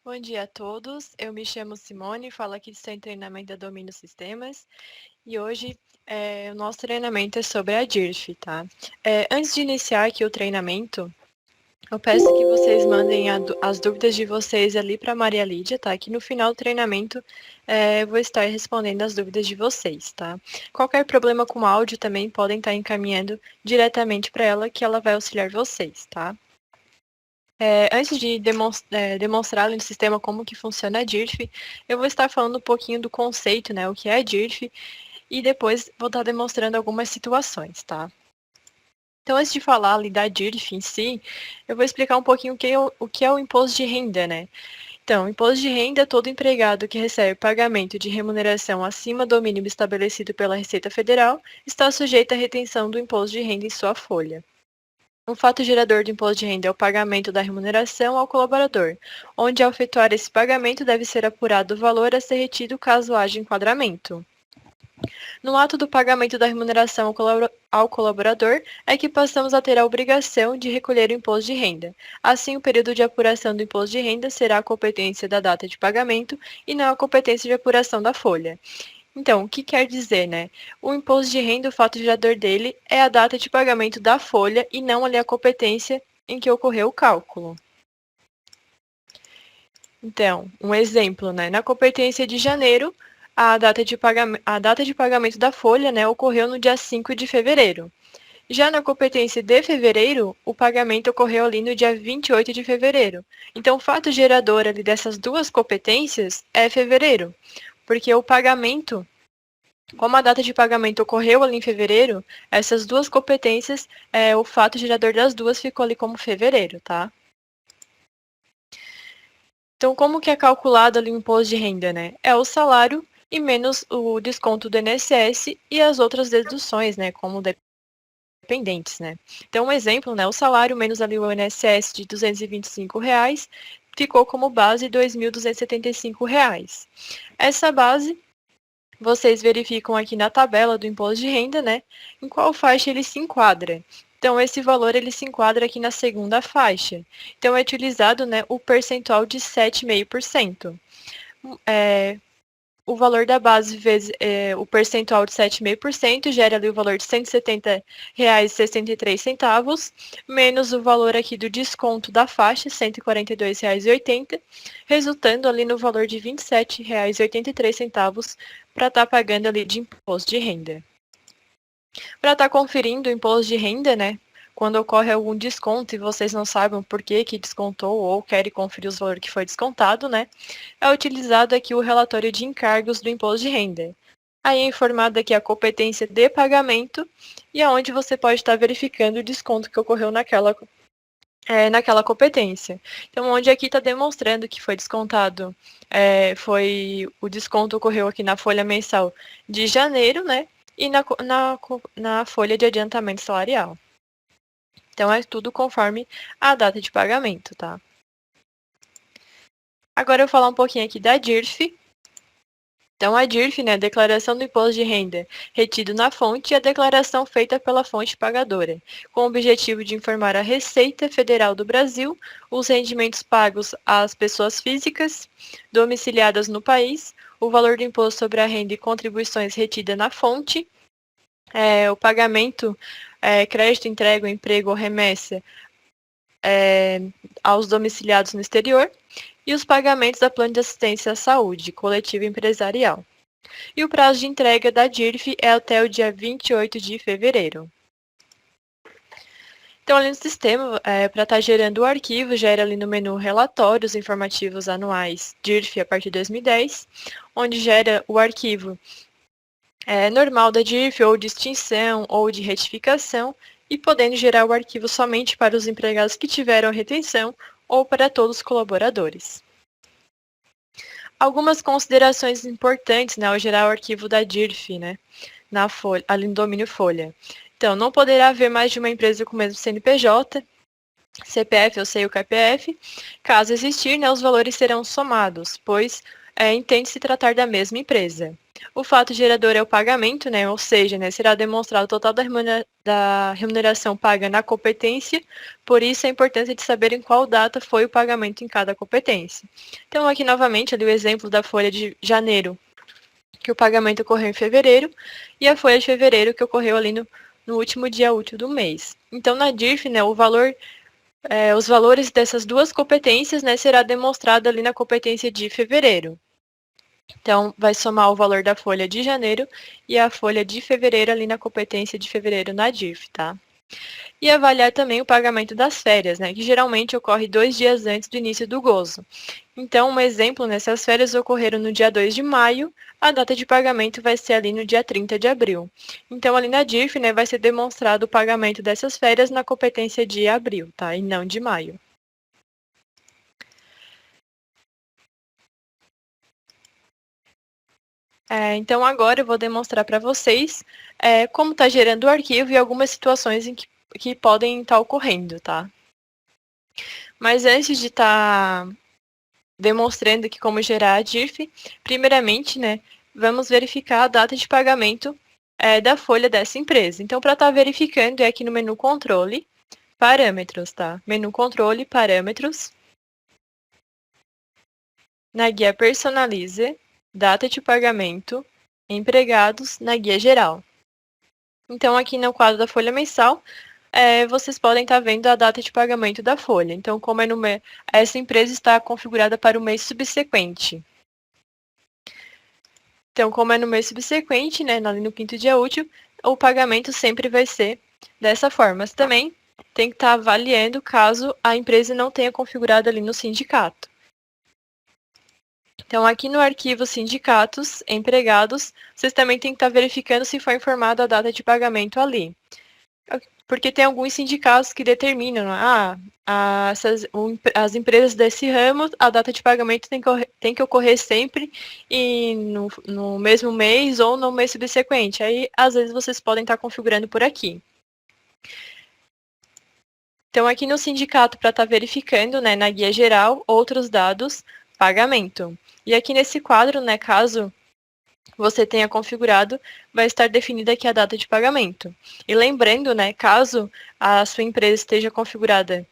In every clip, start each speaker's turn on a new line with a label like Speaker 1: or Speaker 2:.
Speaker 1: Bom dia a todos, eu me chamo Simone, falo aqui do Centro de Treinamento da Domínio Sistemas e hoje o nosso treinamento é sobre a DIRF, tá? Antes de iniciar aqui o treinamento, eu peço que vocês mandem as dúvidas de vocês ali para a Maria Lídia, tá? Que no final do treinamento eu vou estar respondendo as dúvidas de vocês, tá? Qualquer problema com o áudio também podem estar encaminhando diretamente para ela, que ela vai auxiliar vocês, tá? Antes de demonstrar ali no sistema como que funciona a DIRF, eu vou estar falando um pouquinho do conceito, né, o que é a DIRF, e depois vou estar demonstrando algumas situações, tá? Então, antes de falar ali da DIRF em si, eu vou explicar um pouquinho o que é o imposto de renda, né? Então, o imposto de renda é todo empregado que recebe pagamento de remuneração acima do mínimo estabelecido pela Receita Federal está sujeito à retenção do imposto de renda em sua folha. O fato gerador do imposto de renda é o pagamento da remuneração ao colaborador, onde, ao efetuar esse pagamento, deve ser apurado o valor a ser retido caso haja enquadramento. No ato do pagamento da remuneração ao colaborador, é que passamos a ter a obrigação de recolher o imposto de renda. Assim, o período de apuração do imposto de renda será a competência da data de pagamento e não a competência de apuração da folha. Então, o que quer dizer, né? O imposto de renda, o fato gerador dele, é a data de pagamento da folha e não ali a competência em que ocorreu o cálculo. Então, um exemplo, né? Na competência de janeiro, a data de pagamento da folha, né, ocorreu no dia 5 de fevereiro. Já na competência de fevereiro, o pagamento ocorreu ali no dia 28 de fevereiro. Então, o fato gerador ali dessas duas competências é fevereiro, porque o pagamento, como a data de pagamento ocorreu ali em fevereiro, essas duas competências, o fato gerador das duas ficou ali como fevereiro, tá? Então, como que é calculado ali o imposto de renda, né? É o salário e menos o desconto do INSS e as outras deduções, né? Como dependentes, né? Então, um exemplo, né? O salário menos ali o INSS de R$ 225 ficou como base R$ 2.275. Essa base vocês verificam aqui na tabela do imposto de renda, né, em qual faixa ele se enquadra. Então, esse valor ele se enquadra aqui na segunda faixa. Então, é utilizado, né, o percentual de 7,5%. O valor da base vezes o percentual de 7,5% gera ali o valor de R$ 170,63, menos o valor aqui do desconto da faixa, R$ 142,80, resultando ali no valor de R$ 27,83 para estar pagando ali de imposto de renda. Para estar conferindo o imposto de renda, né? Quando ocorre algum desconto e vocês não sabem por que descontou ou querem conferir os valores que foi descontado, né? É utilizado aqui o relatório de encargos do imposto de renda. Aí é informado aqui a competência de pagamento e aonde você pode estar verificando o desconto que ocorreu naquela competência. Então, onde aqui está demonstrando que foi descontado, o desconto ocorreu aqui na folha mensal de janeiro, né? E na folha de adiantamento salarial. Então, é tudo conforme a data de pagamento, tá? Agora eu vou falar um pouquinho aqui da DIRF. Então, a DIRF, né, a declaração do imposto de renda retido na fonte e a declaração feita pela fonte pagadora, com o objetivo de informar a Receita Federal do Brasil os rendimentos pagos às pessoas físicas domiciliadas no país, o valor do imposto sobre a renda e contribuições retida na fonte, o pagamento, crédito, entrega, emprego ou remessa aos domiciliados no exterior, e os pagamentos da Plano de Assistência à Saúde, coletivo empresarial. E o prazo de entrega da DIRF é até o dia 28 de fevereiro. Então, ali no sistema, para estar gerando o arquivo, gera ali no menu Relatórios Informativos Anuais DIRF a partir de 2010, onde gera o arquivo normal da DIRF, ou de extinção, ou de retificação, e podendo gerar o arquivo somente para os empregados que tiveram retenção ou para todos os colaboradores. Algumas considerações importantes, né, ao gerar o arquivo da DIRF, né, na folha, ali no domínio folha. Então, não poderá haver mais de uma empresa com o mesmo CNPJ, CPF ou CUCPF. Caso existir, né, os valores serão somados, pois entende-se tratar da mesma empresa. O fato gerador é o pagamento, né? Ou seja, né, será demonstrado o total da remuneração paga na competência, por isso a importância de saber em qual data foi o pagamento em cada competência. Então, aqui novamente, ali o exemplo da folha de janeiro, que o pagamento ocorreu em fevereiro, e a folha de fevereiro, que ocorreu ali no último dia útil do mês. Então, na DIRF, né, os valores dessas duas competências, né, será demonstrado ali na competência de fevereiro. Então, vai somar o valor da folha de janeiro e a folha de fevereiro ali na competência de fevereiro na DIRF, tá? E avaliar também o pagamento das férias, né, que geralmente ocorre 2 dias antes do início do gozo. Então, um exemplo, né, se as férias ocorreram no dia 2 de maio, a data de pagamento vai ser ali no dia 30 de abril. Então, ali na DIRF, né, vai ser demonstrado o pagamento dessas férias na competência de abril, tá? E não de maio. Então, agora eu vou demonstrar para vocês como está gerando o arquivo e algumas situações que podem estar ocorrendo, tá? Mas antes de estar demonstrando aqui como gerar a DIRF, primeiramente, né, vamos verificar a data de pagamento da folha dessa empresa. Então, para estar verificando, é aqui no menu Controle, Parâmetros, tá? Menu Controle, Parâmetros. Na guia Personalize, Data de Pagamento, Empregados, na guia geral. Então, aqui no quadro da folha mensal, vocês podem estar vendo a data de pagamento da folha. Então, como essa empresa está configurada para o mês subsequente. Então, como é no mês subsequente, né, ali no 5º dia útil, o pagamento sempre vai ser dessa forma. Mas também tem que estar avaliando caso a empresa não tenha configurado ali no sindicato. Então, aqui no arquivo Sindicatos, Empregados, vocês também têm que estar verificando se foi informada a data de pagamento ali. Porque tem alguns sindicatos que determinam, as empresas desse ramo, a data de pagamento tem que ocorrer sempre e no mesmo mês ou no mês subsequente. Aí, às vezes, vocês podem estar configurando por aqui. Então, aqui no sindicato, para estar verificando, né, na guia geral, outros dados, pagamento. E aqui nesse quadro, né, caso você tenha configurado, vai estar definida aqui a data de pagamento. E lembrando, né, caso a sua empresa esteja configurada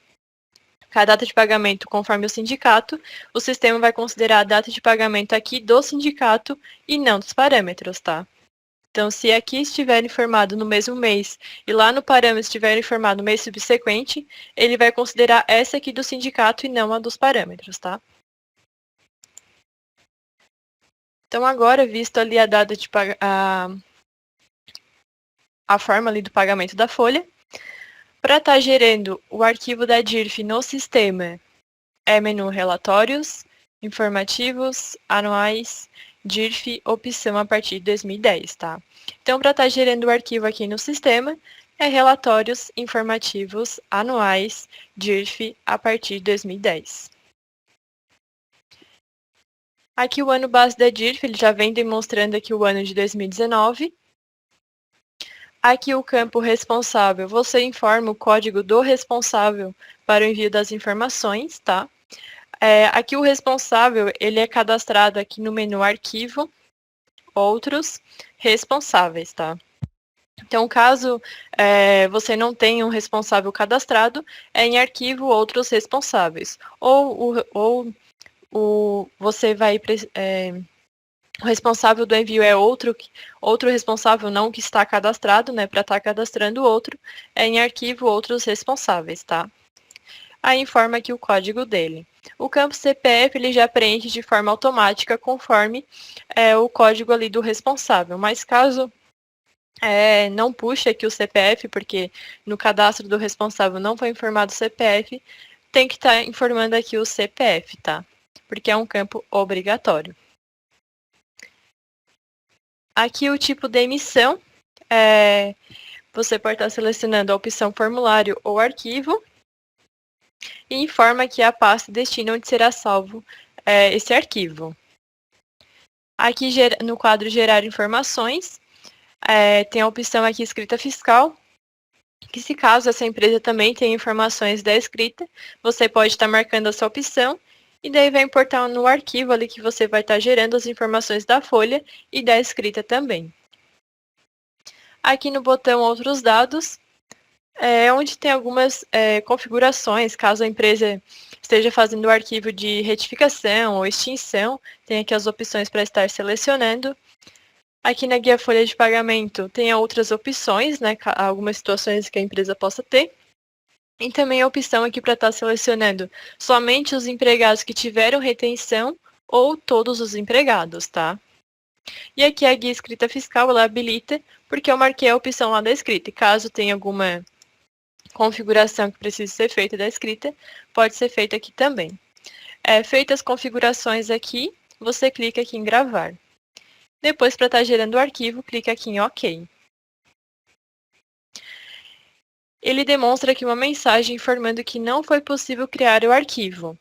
Speaker 1: com a data de pagamento conforme o sindicato, o sistema vai considerar a data de pagamento aqui do sindicato e não dos parâmetros, tá? Então, se aqui estiver informado no mesmo mês e lá no parâmetro estiver informado no mês subsequente, ele vai considerar essa aqui do sindicato e não a dos parâmetros, tá? Então, agora, visto ali a data de a forma ali do pagamento da folha, para estar gerando o arquivo da DIRF no sistema, é menu Relatórios, Informativos, Anuais, DIRF, opção a partir de 2010, tá? Então, para estar gerando o arquivo aqui no sistema, é Relatórios, Informativos, Anuais, DIRF, a partir de 2010. Aqui o ano base da DIRF, ele já vem demonstrando aqui o ano de 2019. Aqui o campo responsável, você informa o código do responsável para o envio das informações, tá? Aqui o responsável, ele é cadastrado aqui no menu Arquivo, Outros, Responsáveis, tá? Então, caso você não tenha um responsável cadastrado, é em Arquivo, Outros Responsáveis. Você vai... o responsável do envio é outro responsável não que está cadastrado, né? Para estar cadastrando outro, é em Arquivo, Outros Responsáveis, tá? Aí informa aqui o código dele. O campo CPF ele já preenche de forma automática conforme o código ali do responsável. Mas caso não puxe aqui o CPF, porque no cadastro do responsável não foi informado o CPF, tem que estar informando aqui o CPF, tá? Porque é um campo obrigatório. Aqui o tipo de emissão, você pode estar selecionando a opção formulário ou arquivo, e informa aqui a pasta e destino onde será salvo esse arquivo. Aqui no quadro Gerar informações, tem a opção aqui Escrita Fiscal, que se caso essa empresa também tenha informações da escrita, você pode estar marcando essa opção e daí vai importar no arquivo ali que você vai estar gerando as informações da folha e da escrita também. Aqui no botão Outros Dados, é onde tem algumas configurações, caso a empresa esteja fazendo o arquivo de retificação ou extinção, tem aqui as opções para estar selecionando. Aqui na guia folha de pagamento tem outras opções, né, algumas situações que a empresa possa ter. E também a opção aqui para estar selecionando somente os empregados que tiveram retenção ou todos os empregados, tá? E aqui a guia escrita fiscal, ela habilita, porque eu marquei a opção lá da escrita. E caso tenha alguma configuração que precise ser feita da escrita, pode ser feita aqui também. Feitas as configurações aqui, você clica aqui em gravar. Depois, para estar gerando o arquivo, clica aqui em OK. Ele demonstra aqui uma mensagem informando que não foi possível criar o arquivo.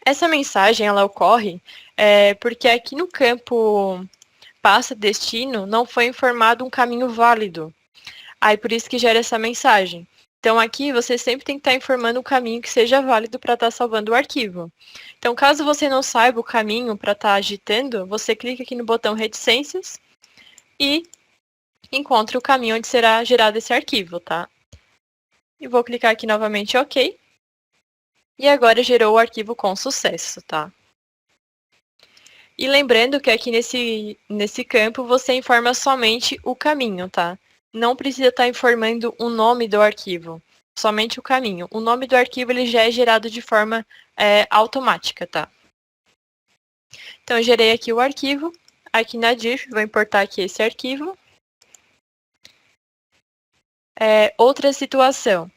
Speaker 1: Essa mensagem ela ocorre porque aqui no campo pasta destino não foi informado um caminho válido. Aí por isso que gera essa mensagem. Então aqui você sempre tem que estar informando um caminho que seja válido para estar salvando o arquivo. Então caso você não saiba o caminho para estar agitando, você clica aqui no botão reticências e encontra o caminho onde será gerado esse arquivo, tá? E vou clicar aqui novamente em OK. E agora gerou o arquivo com sucesso, tá? E lembrando que aqui nesse campo você informa somente o caminho, tá? Não precisa estar informando o nome do arquivo, somente o caminho. O nome do arquivo ele já é gerado de forma automática, tá? Então, eu gerei aqui o arquivo. Aqui na DIRF, vou importar aqui esse arquivo. Outra situação.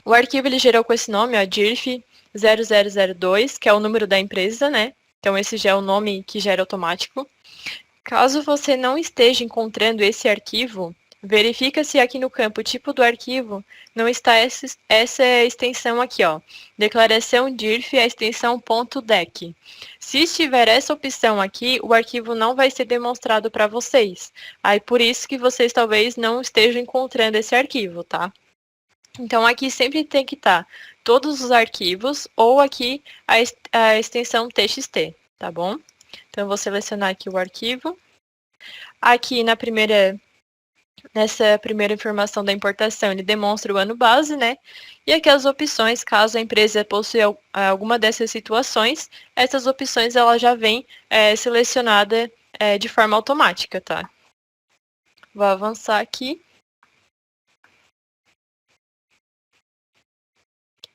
Speaker 1: O arquivo ele gerou com esse nome, ó, DIRF 0002, que é o número da empresa, né? Então, esse já é o nome que gera automático. Caso você não esteja encontrando esse arquivo, verifica se aqui no campo tipo do arquivo não está essa extensão aqui, ó. Declaração DIRF, a extensão .dec. Se estiver essa opção aqui, o arquivo não vai ser demonstrado para vocês. Aí por isso que vocês talvez não estejam encontrando esse arquivo, tá? Então, aqui sempre tem que estar todos os arquivos ou aqui a extensão txt, tá bom? Então, eu vou selecionar aqui o arquivo. Aqui nessa primeira informação da importação, ele demonstra o ano base, né? E aqui as opções, caso a empresa possua alguma dessas situações, essas opções ela já vem selecionada de forma automática, tá? Vou avançar aqui.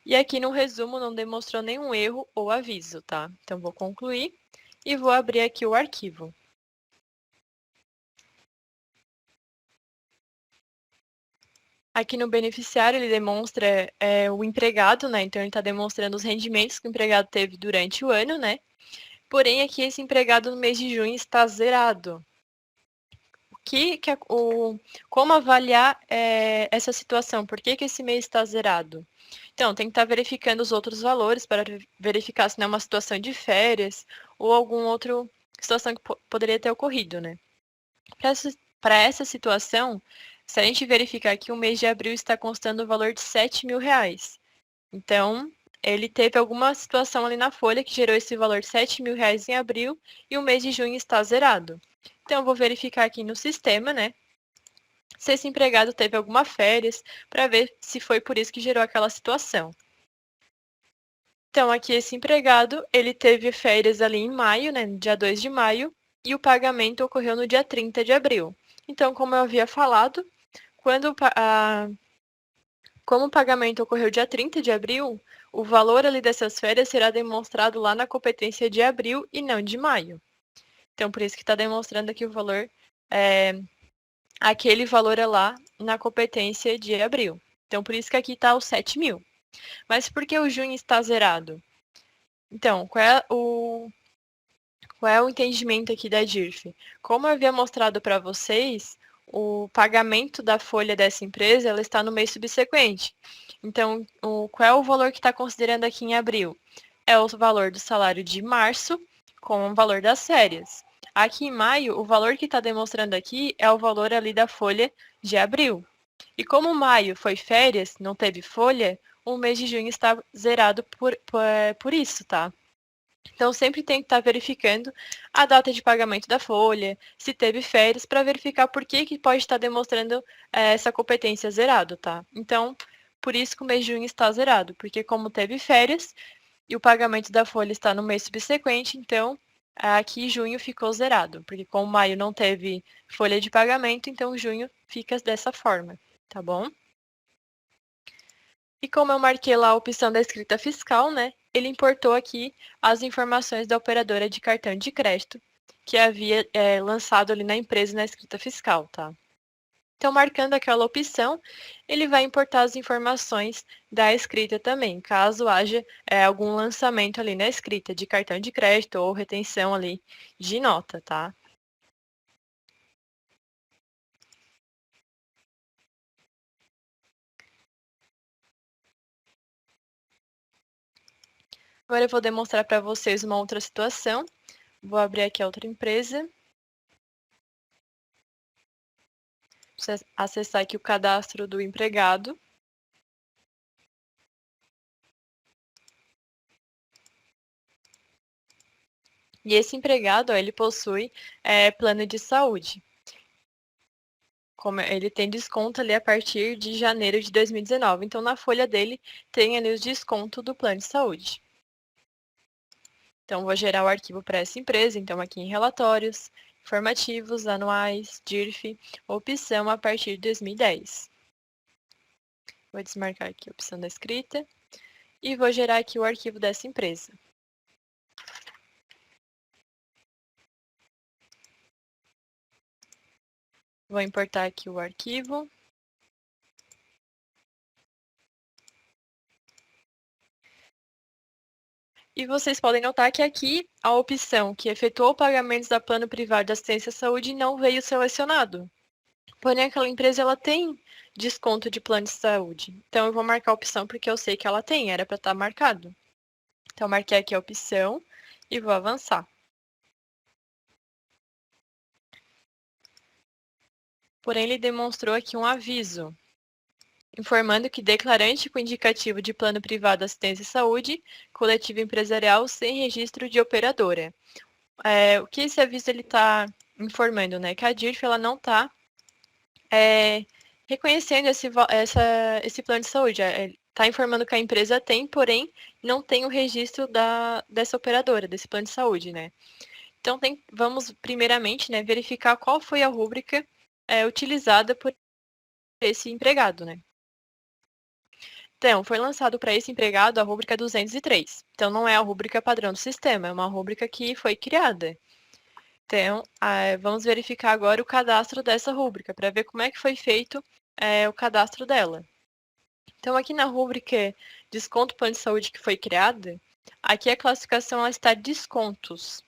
Speaker 1: E aqui no resumo não demonstrou nenhum erro ou aviso, tá? Então, vou concluir e vou abrir aqui o arquivo. Aqui no beneficiário, ele demonstra o empregado, né? Então, ele está demonstrando os rendimentos que o empregado teve durante o ano, né? Porém, aqui esse empregado no mês de junho está zerado. Como avaliar essa situação? Por que esse mês está zerado? Então, tem que estar verificando os outros valores para verificar se não é uma situação de férias ou alguma outra situação que poderia ter ocorrido, né? Para essa situação, se a gente verificar que o mês de abril está constando o valor de R$7.000, então ele teve alguma situação ali na folha que gerou esse valor de R$7.000 em abril e o mês de junho está zerado. Então, eu vou verificar aqui no sistema, né? Se esse empregado teve alguma férias, para ver se foi por isso que gerou aquela situação. Então, aqui esse empregado, ele teve férias ali em maio, né, no dia 2 de maio, e o pagamento ocorreu no dia 30 de abril. Então, como eu havia falado, como o pagamento ocorreu dia 30 de abril, o valor ali dessas férias será demonstrado lá na competência de abril e não de maio. Então, por isso que está demonstrando aqui o valor, aquele valor é lá na competência de abril. Então, por isso que aqui está os 7.000. Mas por que o junho está zerado? Então, qual é o entendimento aqui da DIRF? Como eu havia mostrado para vocês, o pagamento da folha dessa empresa ela está no mês subsequente. Então, qual é o valor que está considerando aqui em abril? É o valor do salário de março com o valor das férias. Aqui em maio, o valor que está demonstrando aqui é o valor ali da folha de abril. E como maio foi férias, não teve folha, o mês de junho está zerado por isso, tá? Então, sempre tem que estar verificando a data de pagamento da folha, se teve férias, para verificar por que pode estar demonstrando essa competência zerado, tá? Então, por isso que o mês de junho está zerado, porque como teve férias e o pagamento da folha está no mês subsequente, então aqui junho ficou zerado, porque como maio não teve folha de pagamento, então junho fica dessa forma, tá bom? E como eu marquei lá a opção da escrita fiscal, né, ele importou aqui as informações da operadora de cartão de crédito que havia lançado ali na empresa na escrita fiscal, tá? Então, marcando aquela opção, ele vai importar as informações da escrita também, caso haja algum lançamento ali na escrita de cartão de crédito ou retenção ali de nota, tá? Agora eu vou demonstrar para vocês uma outra situação. Vou abrir aqui a outra empresa. Você acessar aqui o cadastro do empregado. E esse empregado, ó, ele possui plano de saúde. Como ele tem desconto ali a partir de janeiro de 2019. Então, na folha dele, tem ali o desconto do plano de saúde. Então, vou gerar o arquivo para essa empresa. Então, aqui em relatórios, informativos, anuais, DIRF, opção a partir de 2010. Vou desmarcar aqui a opção da escrita e vou gerar aqui o arquivo dessa empresa. Vou importar aqui o arquivo. E vocês podem notar que aqui a opção que efetuou pagamentos da plano privado de assistência à saúde não veio selecionado. Porém, aquela empresa ela tem desconto de plano de saúde. Então, eu vou marcar a opção porque eu sei que ela tem, era para estar marcado. Então, eu marquei aqui a opção e vou avançar. Porém, ele demonstrou aqui um aviso, informando que declarante com indicativo de plano privado de assistência à saúde, coletivo empresarial sem registro de operadora. O que esse aviso está informando, né? Que a DIRF ela não está reconhecendo esse plano de saúde. Está informando que a empresa tem, porém, não tem o registro dessa operadora, desse plano de saúde, né? Então, vamos, primeiramente, né, verificar qual foi a rúbrica utilizada por esse empregado, né? Então, foi lançado para esse empregado a rúbrica 203. Então, não é a rúbrica padrão do sistema, é uma rúbrica que foi criada. Então, vamos verificar agora o cadastro dessa rúbrica, para ver como é que foi feito o cadastro dela. Então, aqui na rúbrica Desconto Plano de Saúde que foi criada, aqui a classificação ela está descontos.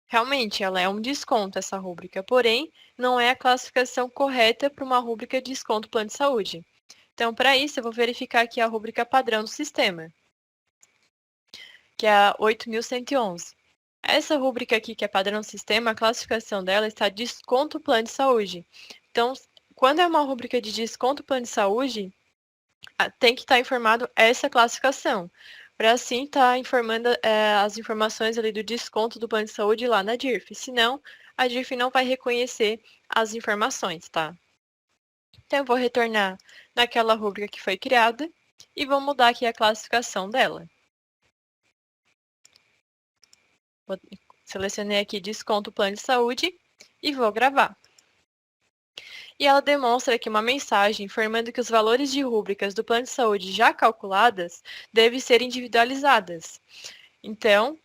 Speaker 1: Realmente, ela é um desconto, essa rúbrica, porém, não é a classificação correta para uma rúbrica Desconto Plano de Saúde. Então, para isso, eu vou verificar aqui a rúbrica padrão do sistema, que é a 8.111. Essa rúbrica aqui, que é padrão do sistema, a classificação dela está Desconto Plano de Saúde. Então, quando é uma rúbrica de Desconto Plano de Saúde, tem que estar informado essa classificação, para assim estar informando as informações ali do desconto do plano de saúde lá na DIRF. Senão, a DIRF não vai reconhecer as informações, tá? Então, eu vou retornar naquela rúbrica que foi criada e vou mudar aqui a classificação dela. Selecionei aqui desconto plano de saúde e vou gravar. E ela demonstra aqui uma mensagem informando que os valores de rúbricas do plano de saúde já calculadas devem ser individualizadas. Então,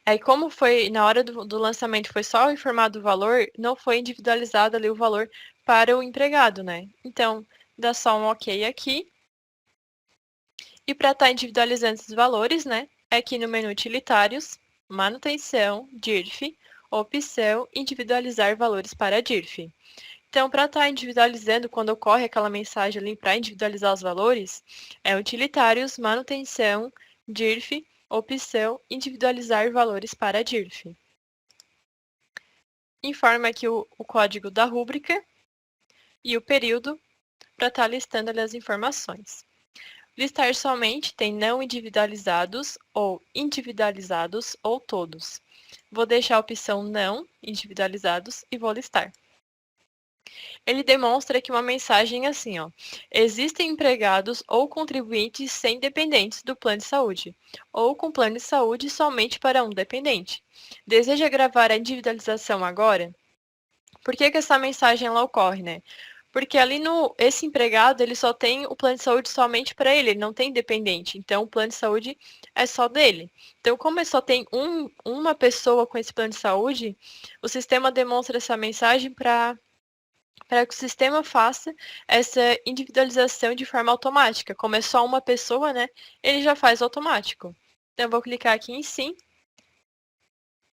Speaker 1: aí como foi na hora do lançamento foi só informado o valor, não foi individualizado ali o valor para o empregado, né? Então, dá só um OK aqui. E para estar individualizando esses valores, né? É aqui no menu Utilitários, Manutenção, DIRF, opção Individualizar valores para DIRF. Então, para estar individualizando, quando ocorre aquela mensagem ali para individualizar os valores, é Utilitários, Manutenção, DIRF, opção Individualizar valores para DIRF. Informa aqui o código da rúbrica e o período para estar listando ali as informações. Listar somente tem não individualizados ou individualizados ou todos. Vou deixar a opção não individualizados e vou listar. Ele demonstra que uma mensagem assim, ó, existem empregados ou contribuintes sem dependentes do plano de saúde, ou com plano de saúde somente para um dependente. Deseja gravar a individualização agora? Por que essa mensagem ela ocorre, né? Porque ali esse empregado, ele só tem o plano de saúde somente para ele não tem dependente. Então, o plano de saúde é só dele. Então, como ele só tem uma pessoa com esse plano de saúde, o sistema demonstra essa mensagem para que o sistema faça essa individualização de forma automática. Como é só uma pessoa, né? Ele já faz automático. Então, eu vou clicar aqui em sim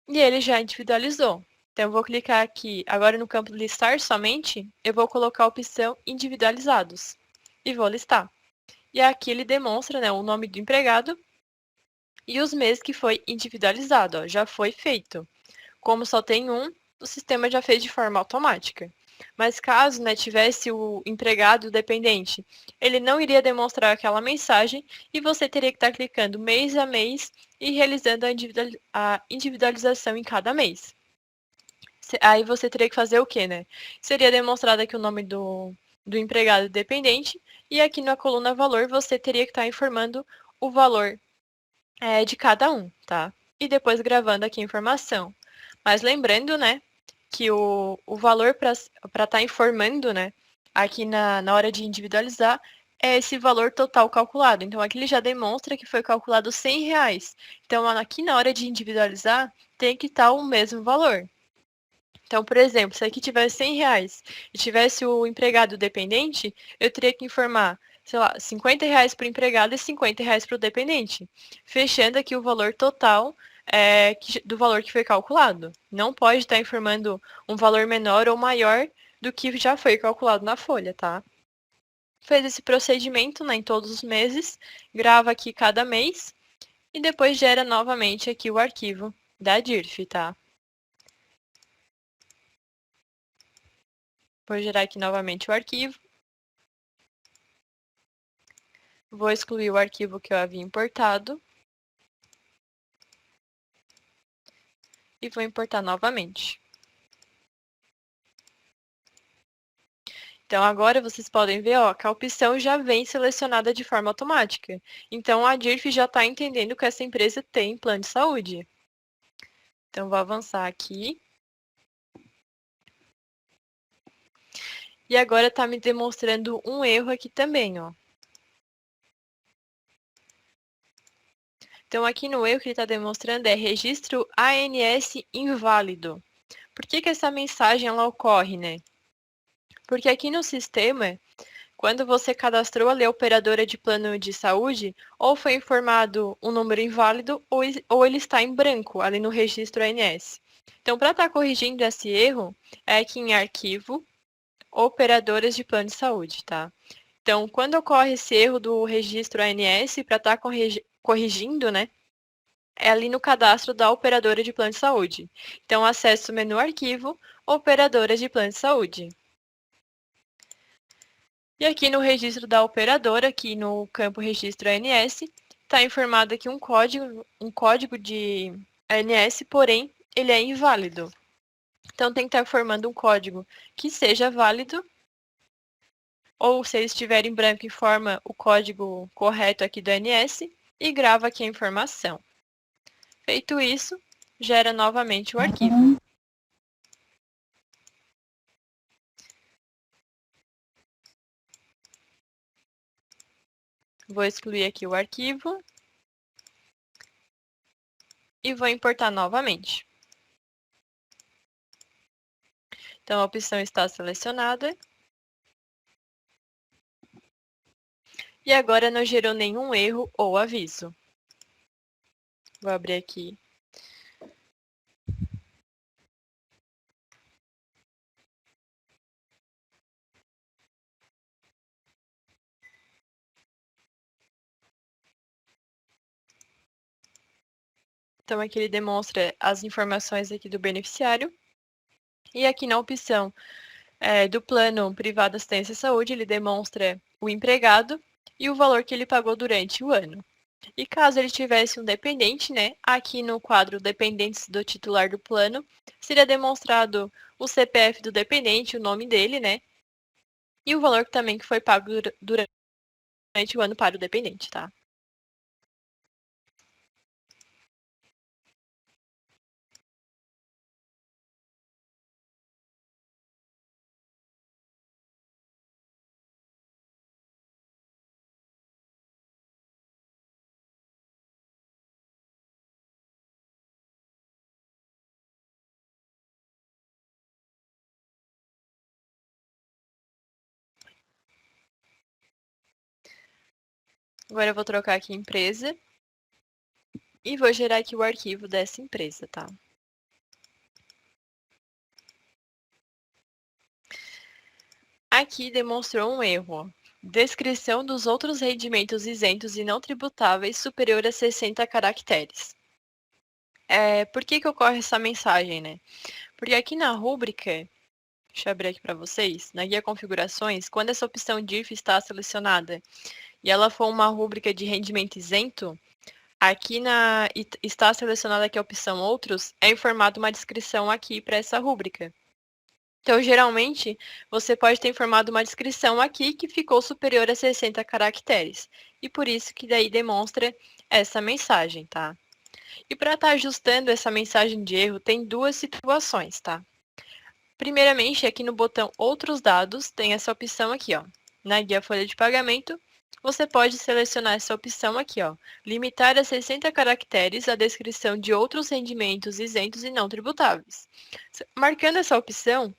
Speaker 1: e ele já individualizou. Então, eu vou clicar aqui, agora no campo listar somente, eu vou colocar a opção individualizados e vou listar. E aqui ele demonstra, né, o nome do empregado e os meses que foi individualizado, ó, já foi feito. Como só tem um, o sistema já fez de forma automática. Mas caso, né, tivesse o empregado dependente, ele não iria demonstrar aquela mensagem e você teria que estar clicando mês a mês e realizando a individualização em cada mês. Aí você teria que fazer o quê, né? Seria demonstrado aqui o nome do empregado dependente e aqui na coluna valor você teria que estar informando o valor de cada um, tá? E depois gravando aqui a informação. Mas lembrando, né, que o valor para estar informando, né, aqui na hora de individualizar, é esse valor total calculado. Então, aqui ele já demonstra que foi calculado R$ 100. Então, aqui na hora de individualizar, tem que estar o mesmo valor. Então, por exemplo, se aqui tivesse R$ 100 e tivesse o empregado dependente, eu teria que informar, sei lá, R$ 50 para o empregado e R$ 50 para o dependente, fechando aqui o valor total do valor que foi calculado. Não pode estar informando um valor menor ou maior do que já foi calculado na folha, tá? Fez esse procedimento, né, em todos os meses, grava aqui cada mês e depois gera novamente aqui o arquivo da DIRF, tá? Vou gerar aqui novamente o arquivo. Vou excluir o arquivo que eu havia importado. E vou importar novamente. Então, agora vocês podem ver ó, que a opção já vem selecionada de forma automática. Então, a DIRF já está entendendo que essa empresa tem plano de saúde. Então, vou avançar aqui. E agora está me demonstrando um erro aqui também, ó. Então, aqui no erro que ele está demonstrando é registro ANS inválido. Por que essa mensagem ela ocorre, né? Porque aqui no sistema, quando você cadastrou ali a operadora de plano de saúde, ou foi informado um número inválido, ou ele está em branco ali no registro ANS. Então, para estar corrigindo esse erro, é aqui em Arquivo, Operadoras de Plano de Saúde, tá? Então, quando ocorre esse erro do registro ANS, para estar corrigindo, né, é ali no cadastro da operadora de plano de saúde. Então, acesse o menu Arquivo, Operadoras de Plano de Saúde. E aqui no registro da operadora, aqui no campo registro ANS, está informado aqui um código de ANS, porém, ele é inválido. Então, tem que estar formando um código que seja válido, ou se ele estiver em branco, informa o código correto aqui do ANS e grava aqui a informação. Feito isso, gera novamente o arquivo. Vou excluir aqui o arquivo e vou importar novamente. Então, a opção está selecionada. E agora não gerou nenhum erro ou aviso. Vou abrir aqui. Então, aqui ele demonstra as informações aqui do beneficiário. E aqui na opção do plano privado assistência e saúde, ele demonstra o empregado e o valor que ele pagou durante o ano. E caso ele tivesse um dependente, né, aqui no quadro Dependentes do titular do plano, seria demonstrado o CPF do dependente, o nome dele, né, e o valor também que foi pago durante o ano para o dependente, tá? Agora eu vou trocar aqui empresa e vou gerar aqui o arquivo dessa empresa, tá? Aqui demonstrou um erro. Descrição dos outros rendimentos isentos e não tributáveis superior a 60 caracteres. Por que ocorre essa mensagem, né? Porque aqui na rúbrica, deixa eu abrir aqui para vocês, na guia configurações, quando essa opção DIRF está selecionada e ela for uma rúbrica de rendimento isento, aqui está selecionada aqui a opção outros, é informada uma descrição aqui para essa rúbrica. Então, geralmente, você pode ter informado uma descrição aqui que ficou superior a 60 caracteres. E por isso que daí demonstra essa mensagem, tá? E para estar ajustando essa mensagem de erro, tem duas situações, tá? Primeiramente, aqui no botão Outros Dados, tem essa opção aqui, ó. Na guia Folha de Pagamento, você pode selecionar essa opção aqui, ó. Limitar a 60 caracteres a descrição de outros rendimentos isentos e não tributáveis. Marcando essa opção,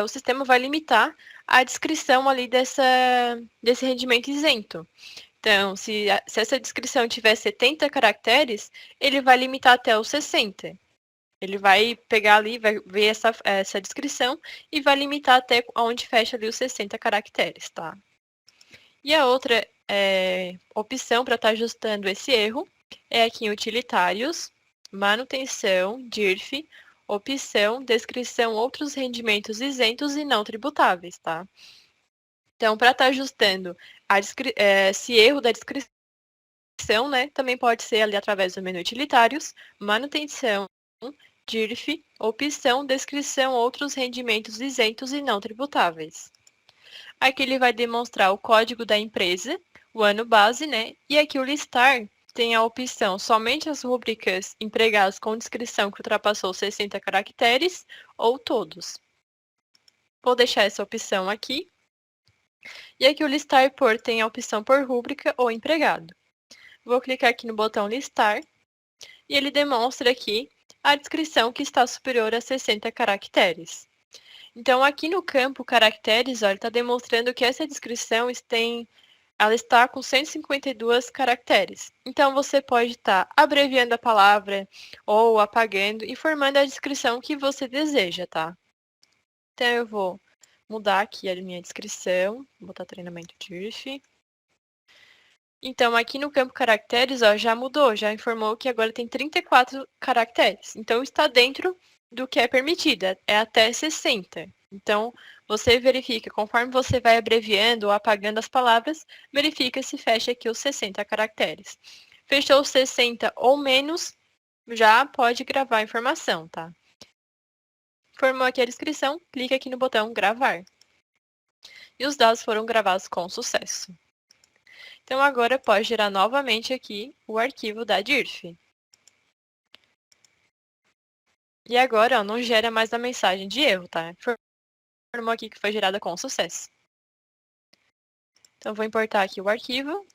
Speaker 1: o sistema vai limitar a descrição ali desse rendimento isento. Então, se essa descrição tiver 70 caracteres, ele vai limitar até os 60. Ele vai pegar ali, vai ver essa descrição e vai limitar até onde fecha ali os 60 caracteres, tá? E a outra opção para estar ajustando esse erro é aqui em Utilitários, Manutenção, DIRF, opção, descrição, outros rendimentos isentos e não tributáveis, tá? Então, para estar ajustando esse erro da descrição, né, também pode ser ali através do menu Utilitários, Manutenção, DIRF, opção, descrição, outros rendimentos isentos e não tributáveis. Aqui ele vai demonstrar o código da empresa, o ano base, né? E aqui o listar tem a opção somente as rubricas empregadas com descrição que ultrapassou 60 caracteres ou todos. Vou deixar essa opção aqui. E aqui o listar por tem a opção por rúbrica ou empregado. Vou clicar aqui no botão listar e ele demonstra aqui a descrição que está superior a 60 caracteres. Então, aqui no campo caracteres, ó, ele está demonstrando que essa descrição ela está com 152 caracteres. Então, você pode estar abreviando a palavra ou apagando, informando a descrição que você deseja, tá? Então, eu vou mudar aqui a minha descrição, vou botar treinamento DIRF. Então, aqui no campo caracteres, ó, já mudou, já informou que agora tem 34 caracteres. Então, está dentro do que é permitido, é até 60. Então, você verifica, conforme você vai abreviando ou apagando as palavras, verifica se fecha aqui os 60 caracteres. Fechou os 60 ou menos, já pode gravar a informação, tá? Formou aqui a descrição, clica aqui no botão gravar. E os dados foram gravados com sucesso. Então, agora pode gerar novamente aqui o arquivo da DIRF. E agora, ó, não gera mais a mensagem de erro, tá? Informou aqui que foi gerada com sucesso. Então, vou importar aqui o arquivo.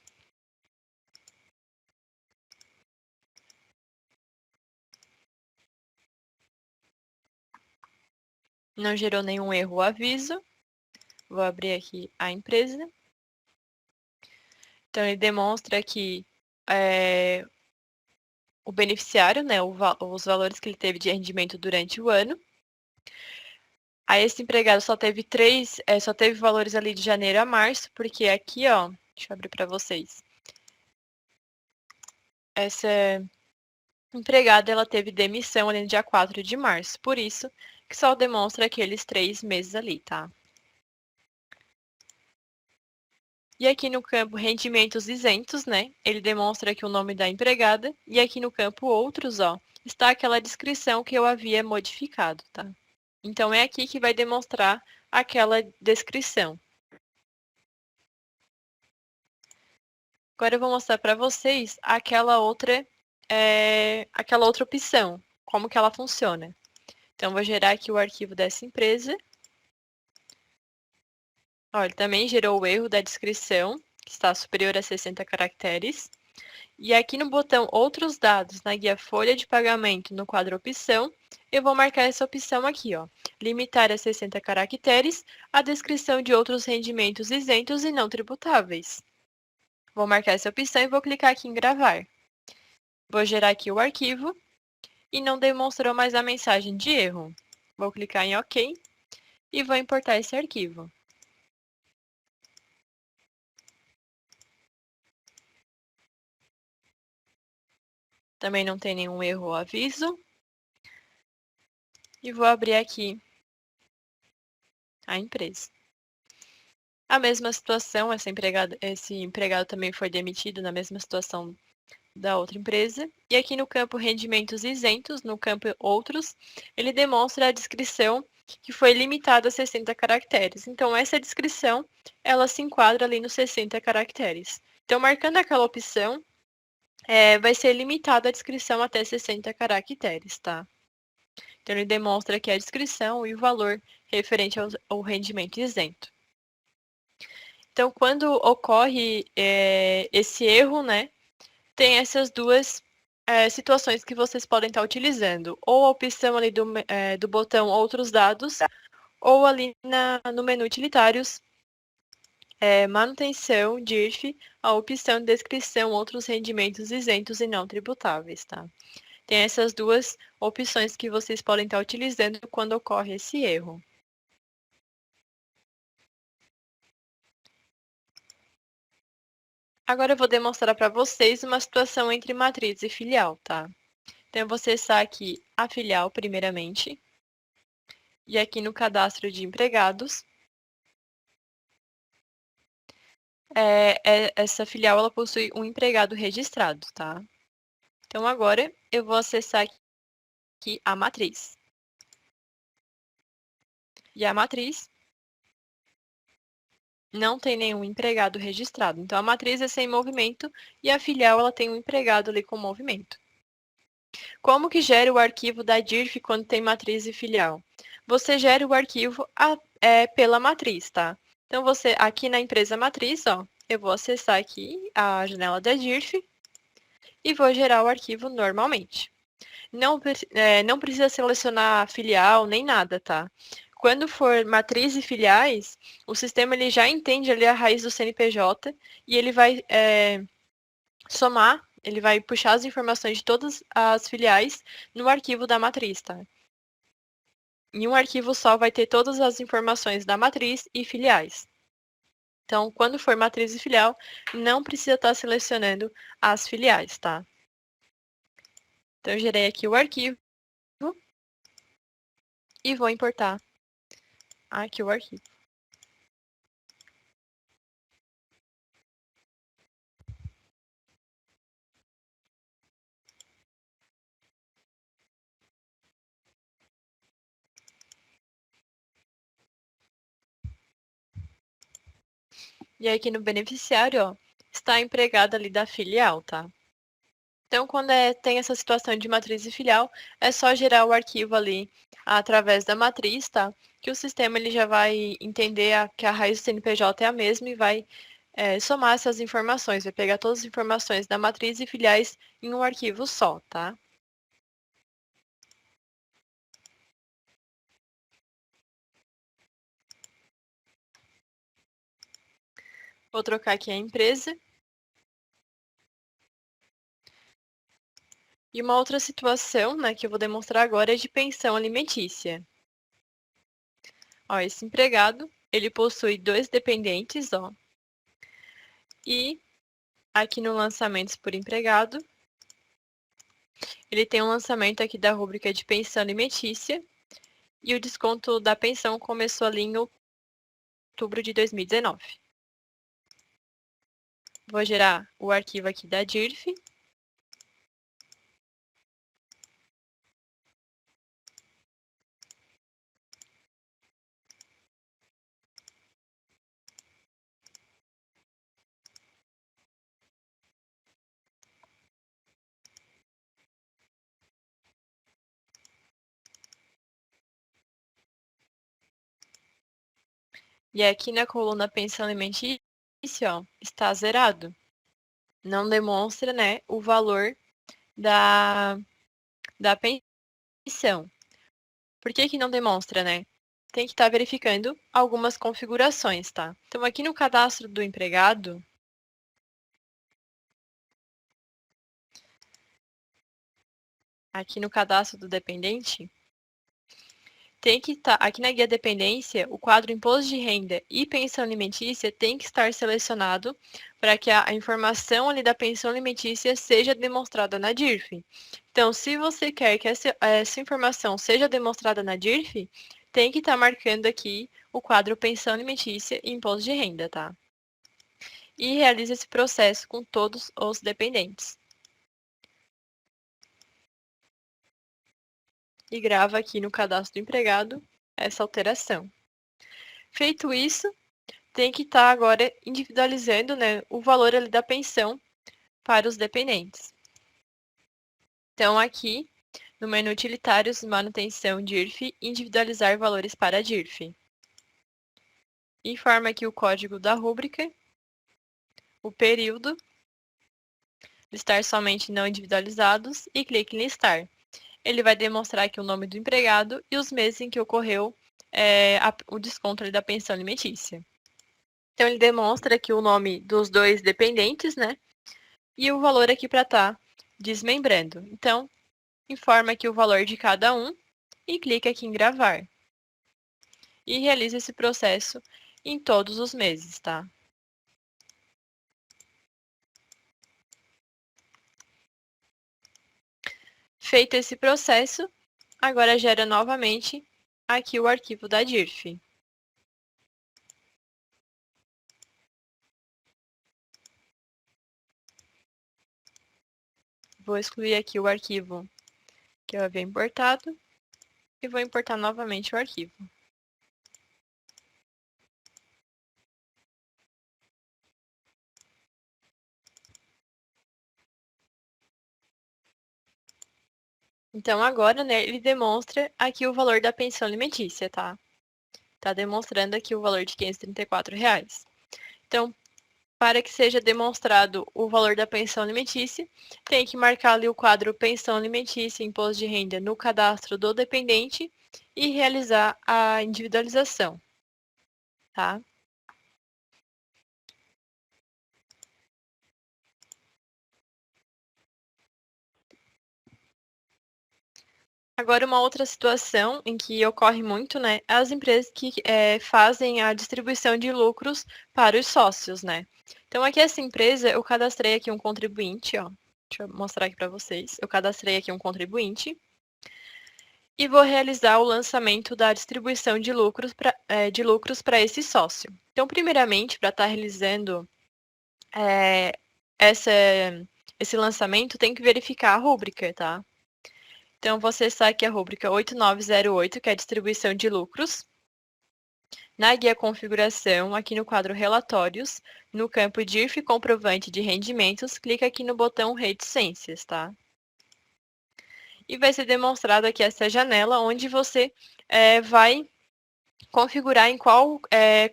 Speaker 1: Não gerou nenhum erro ou aviso. Vou abrir aqui a empresa. Então, ele demonstra aqui o beneficiário, né, os valores que ele teve de rendimento durante o ano. Aí, esse empregado só teve valores ali de janeiro a março, porque aqui, ó, deixa eu abrir para vocês. Essa empregada, ela teve demissão ali no dia 4 de março, por isso que só demonstra aqueles 3 meses ali, tá? E aqui no campo rendimentos isentos, né? Ele demonstra aqui o nome da empregada. E aqui no campo outros, ó, está aquela descrição que eu havia modificado, tá? Então, é aqui que vai demonstrar aquela descrição. Agora eu vou mostrar para vocês aquela outra opção, como que ela funciona. Então, vou gerar aqui o arquivo dessa empresa. Ó, ele também gerou o erro da descrição, que está superior a 60 caracteres. E aqui no botão Outros dados, na guia Folha de Pagamento, no quadro Opção, eu vou marcar essa opção aqui, ó. Limitar a 60 caracteres a descrição de outros rendimentos isentos e não tributáveis. Vou marcar essa opção e vou clicar aqui em Gravar. Vou gerar aqui o arquivo e não demonstrou mais a mensagem de erro. Vou clicar em OK e vou importar esse arquivo. Também não tem nenhum erro ou aviso. E vou abrir aqui a empresa. A mesma situação, esse empregado também foi demitido na mesma situação da outra empresa. E aqui no campo rendimentos isentos, no campo outros, ele demonstra a descrição que foi limitada a 60 caracteres. Então, essa descrição, ela se enquadra ali nos 60 caracteres. Então, marcando aquela opção, vai ser limitada a descrição até 60 caracteres, tá? Então, ele demonstra aqui a descrição e o valor referente ao rendimento isento. Então, quando ocorre esse erro, né, tem essas duas situações que vocês podem estar utilizando. Ou a opção ali do botão Outros Dados, ou ali no menu Utilitários, Manutenção, DIRF, a opção Descrição, Outros Rendimentos Isentos e Não Tributáveis, tá? Tem essas duas opções que vocês podem estar utilizando quando ocorre esse erro. Agora eu vou demonstrar para vocês uma situação entre matriz e filial, tá? Então, eu vou acessar aqui a filial primeiramente. E aqui no cadastro de empregados, essa filial ela possui um empregado registrado, tá? Então, agora eu vou acessar aqui a matriz. E a matriz não tem nenhum empregado registrado. Então, a matriz é sem movimento e a filial ela tem um empregado ali com movimento. Como que gera o arquivo da DIRF quando tem matriz e filial? Você gera o arquivo pela matriz, tá? Então, aqui na empresa matriz, ó, eu vou acessar aqui a janela da DIRF e vou gerar o arquivo normalmente. Não precisa selecionar filial nem nada, tá? Quando for matriz e filiais, o sistema ele já entende ali a raiz do CNPJ e ele vai somar, ele vai puxar as informações de todas as filiais no arquivo da matriz, tá? Em um arquivo só vai ter todas as informações da matriz e filiais. Então, quando for matriz e filial, não precisa estar selecionando as filiais, tá? Então, eu gerei aqui o arquivo e vou importar aqui o arquivo. E aqui no beneficiário, ó, está a empregada ali da filial, tá? Então, quando tem essa situação de matriz e filial, é só gerar o arquivo ali através da matriz, tá? Que o sistema ele já vai entender que a raiz do CNPJ é a mesma e vai somar essas informações, vai pegar todas as informações da matriz e filiais em um arquivo só, tá? Vou trocar aqui a empresa. E uma outra situação, né, que eu vou demonstrar agora é de pensão alimentícia. Ó, esse empregado, ele possui 2 dependentes, ó. E aqui no lançamentos por empregado, ele tem um lançamento aqui da rúbrica de pensão alimentícia e o desconto da pensão começou ali em outubro de 2019. Vou gerar o arquivo aqui da DIRF. E aqui na coluna pensão alimentícia, ó, está zerado. Não demonstra, né, o valor da pensão. Por que que não demonstra, né? Tem que estar verificando algumas configurações, tá? Então, aqui no cadastro do empregado, aqui no cadastro do dependente, tem que estar, aqui na guia dependência, o quadro imposto de renda e pensão alimentícia tem que estar selecionado para que a informação ali da pensão alimentícia seja demonstrada na DIRF. Então, se você quer que essa informação seja demonstrada na DIRF, tem que estar marcando aqui o quadro pensão alimentícia e imposto de renda, tá? E realiza esse processo com todos os dependentes. E grava aqui no cadastro do empregado essa alteração. Feito isso, tem que estar agora individualizando, né, o valor ali da pensão para os dependentes. Então, aqui no menu utilitários, manutenção DIRF, individualizar valores para DIRF. Informa aqui o código da rúbrica, o período, listar somente não individualizados e clique em listar. Ele vai demonstrar aqui o nome do empregado e os meses em que ocorreu o desconto ali da pensão alimentícia. Então, ele demonstra aqui o nome dos dois dependentes, né? E o valor aqui para estar desmembrando. Então, informa aqui o valor de cada um e clica aqui em gravar. E realiza esse processo em todos os meses, tá? Feito esse processo, agora gera novamente aqui o arquivo da DIRF. Vou excluir aqui o arquivo que eu havia importado e vou importar novamente o arquivo. Então, agora, né, ele demonstra aqui o valor da pensão alimentícia, tá? Tá demonstrando aqui o valor de R$ 534. Então, para que seja demonstrado o valor da pensão alimentícia, tem que marcar ali o quadro pensão alimentícia e imposto de renda no cadastro do dependente e realizar a individualização, tá? Agora, uma outra situação em que ocorre muito, né, é as empresas que fazem a distribuição de lucros para os sócios, né? Então, aqui essa empresa, eu cadastrei aqui um contribuinte, ó. Deixa eu mostrar aqui para vocês. Eu cadastrei aqui um contribuinte e vou realizar o lançamento da distribuição de lucros para esse sócio. Então, primeiramente, para estar realizando esse lançamento, tem que verificar a rúbrica, tá? Então, vou acessar aqui a rúbrica 8908, que é a distribuição de lucros. Na guia configuração, aqui no quadro relatórios, no campo DIRF comprovante de rendimentos, clica aqui no botão reticências, tá? E vai ser demonstrado aqui essa janela, onde você vai configurar em qual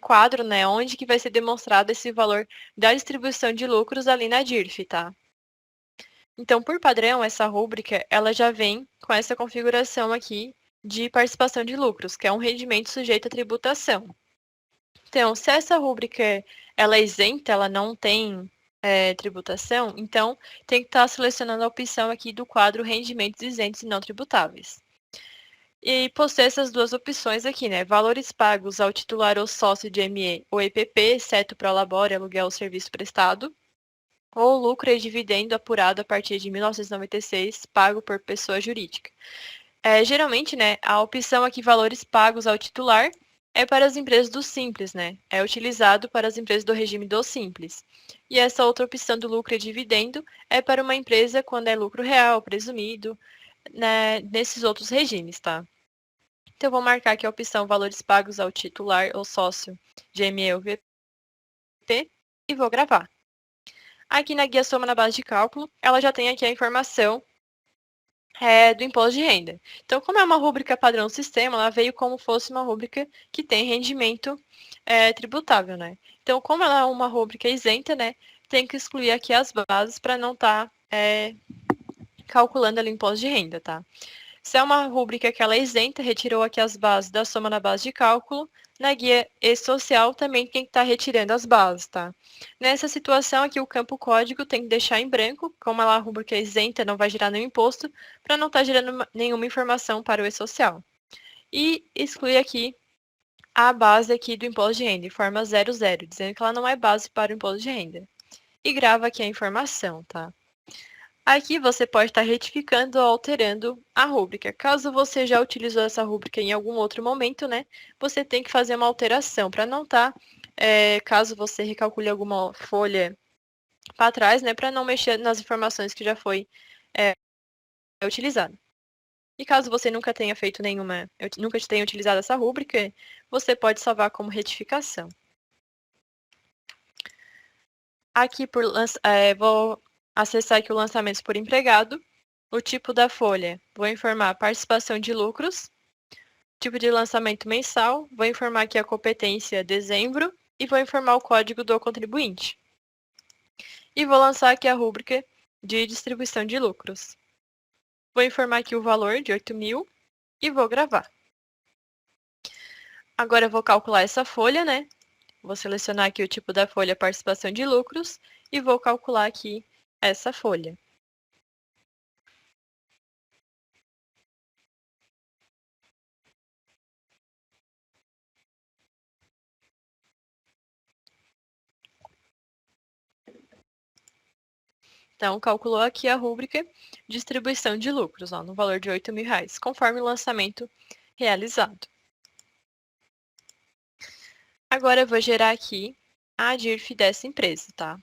Speaker 1: quadro, né, onde que vai ser demonstrado esse valor da distribuição de lucros ali na DIRF, tá? Então, por padrão, essa rúbrica, ela já vem com essa configuração aqui de participação de lucros, que é um rendimento sujeito à tributação. Então, se essa rúbrica ela é isenta, ela não tem tributação, então tem que estar selecionando a opção aqui do quadro rendimentos isentos e não tributáveis. E possui essas duas opções aqui, né? Valores pagos ao titular ou sócio de ME ou EPP, exceto prolabore, aluguel ou serviço prestado, ou lucro e dividendo apurado a partir de 1996, pago por pessoa jurídica. Geralmente, né, a opção aqui, valores pagos ao titular, é para as empresas do Simples, né? É utilizado para as empresas do regime do Simples. E essa outra opção do lucro e dividendo é para uma empresa quando é lucro real, presumido, né, nesses outros regimes, tá? Então, eu vou marcar aqui a opção valores pagos ao titular ou sócio GME ou VP e vou gravar. Aqui na guia Soma na base de cálculo, ela já tem aqui a informação do imposto de renda. Então, como é uma rúbrica padrão sistema, ela veio como fosse uma rúbrica que tem rendimento tributável, né? Então, como ela é uma rúbrica isenta, né, tem que excluir aqui as bases para não estar calculando ali o imposto de renda, tá? Se é uma rúbrica que ela é isenta, retirou aqui as bases da soma na base de cálculo. Na guia E-Social também tem que estar retirando as bases, tá? Nessa situação aqui, o campo código tem que deixar em branco, como ela é uma rúbrica isenta, não vai gerar nenhum imposto, para não estar gerando nenhuma informação para o E-Social. E exclui aqui a base aqui do imposto de renda, em forma 00, dizendo que ela não é base para o imposto de renda. E grava aqui a informação, tá? Aqui você pode estar retificando ou alterando a rúbrica. Caso você já utilizou essa rúbrica em algum outro momento, né, você tem que fazer uma alteração para não estar, caso você recalcule alguma folha para trás, né, para não mexer nas informações que já foi utilizada. E caso você nunca tenha feito nenhuma, nunca tenha utilizado essa rúbrica, você pode salvar como retificação. Aqui vou acessar aqui o lançamentos por empregado. O tipo da folha, vou informar participação de lucros. Tipo de lançamento mensal, vou informar aqui a competência dezembro e vou informar o código do contribuinte. E vou lançar aqui a rúbrica de distribuição de lucros. Vou informar aqui o valor de 8.000 e vou gravar. Agora eu vou calcular essa folha, né? Vou selecionar aqui o tipo da folha participação de lucros e vou calcular aqui essa folha. Então, calculou aqui a rúbrica distribuição de lucros, ó, no valor de R$ 8.000, conforme o lançamento realizado. Agora eu vou gerar aqui a DIRF dessa empresa, tá?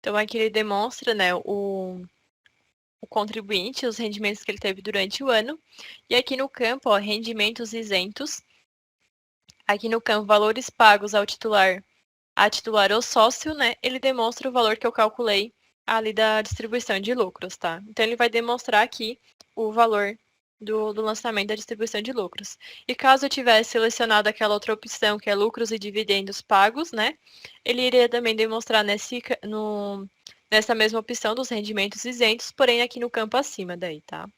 Speaker 1: Então, aqui ele demonstra, né, o contribuinte, os rendimentos que ele teve durante o ano. E aqui no campo, ó, rendimentos isentos. Aqui no campo, valores pagos ao titular, a titular ou sócio, né? Ele demonstra o valor que eu calculei ali da distribuição de lucros, tá? Então, ele vai demonstrar aqui o valor do lançamento da distribuição de lucros. E caso eu tivesse selecionado aquela outra opção, que é lucros e dividendos pagos, né? Ele iria também demonstrar nessa mesma opção dos rendimentos isentos, porém aqui no campo acima daí, tá?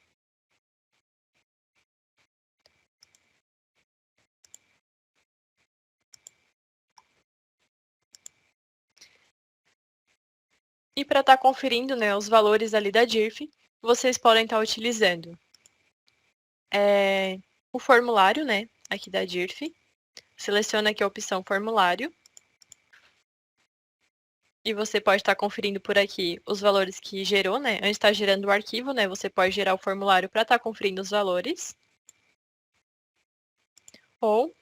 Speaker 1: E para estar conferindo, né, os valores ali da DIRF, vocês podem estar utilizando o formulário, né, aqui da DIRF. Seleciona aqui a opção formulário. E você pode estar conferindo por aqui os valores que gerou, né? Antes de estar gerando o arquivo, né? Você pode gerar o formulário para estar conferindo os valores. Ou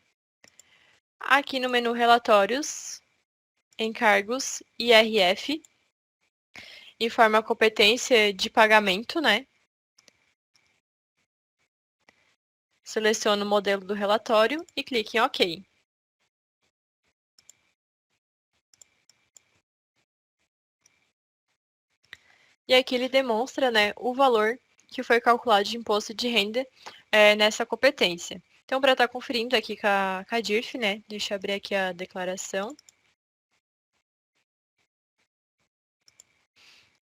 Speaker 1: aqui no menu relatórios, encargos, IRF, informa a competência de pagamento, né? Seleciona o modelo do relatório e clique em OK. E aqui ele demonstra, né, o valor que foi calculado de imposto de renda nessa competência. Então, para estar conferindo aqui com a DIRF, né, deixa eu abrir aqui a declaração.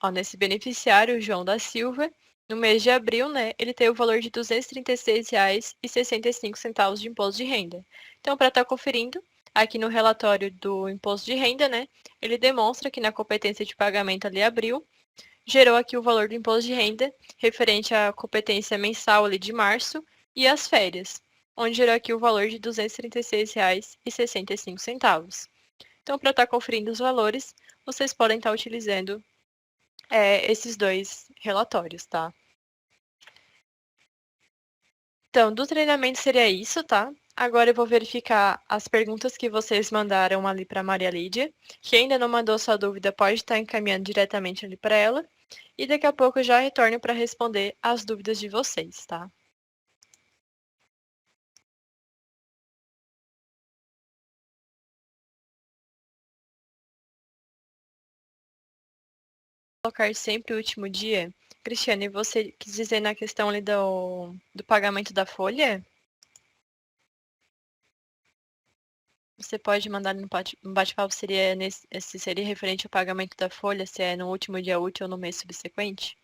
Speaker 1: Ó, nesse beneficiário, João da Silva, no mês de abril, né, ele tem o valor de R$ 236,65 de imposto de renda. Então, para estar conferindo, aqui no relatório do imposto de renda, né, ele demonstra que na competência de pagamento ali abril, gerou aqui o valor do imposto de renda referente à competência mensal ali de março e às férias, onde gerou aqui o valor de R$ 236,65. Então, para estar conferindo os valores, vocês podem estar utilizando esses dois relatórios, tá? Então, do treinamento seria isso, tá? Agora eu vou verificar as perguntas que vocês mandaram ali para Maria Lídia. Quem ainda não mandou sua dúvida pode estar encaminhando diretamente ali para ela. E daqui a pouco eu já retorno para responder as dúvidas de vocês, tá? Colocar sempre o último dia. Cristiane, você quis dizer na questão ali do pagamento da folha? Você pode mandar no bate-papo, se seria referente ao pagamento da folha, se é no último dia útil ou no mês subsequente?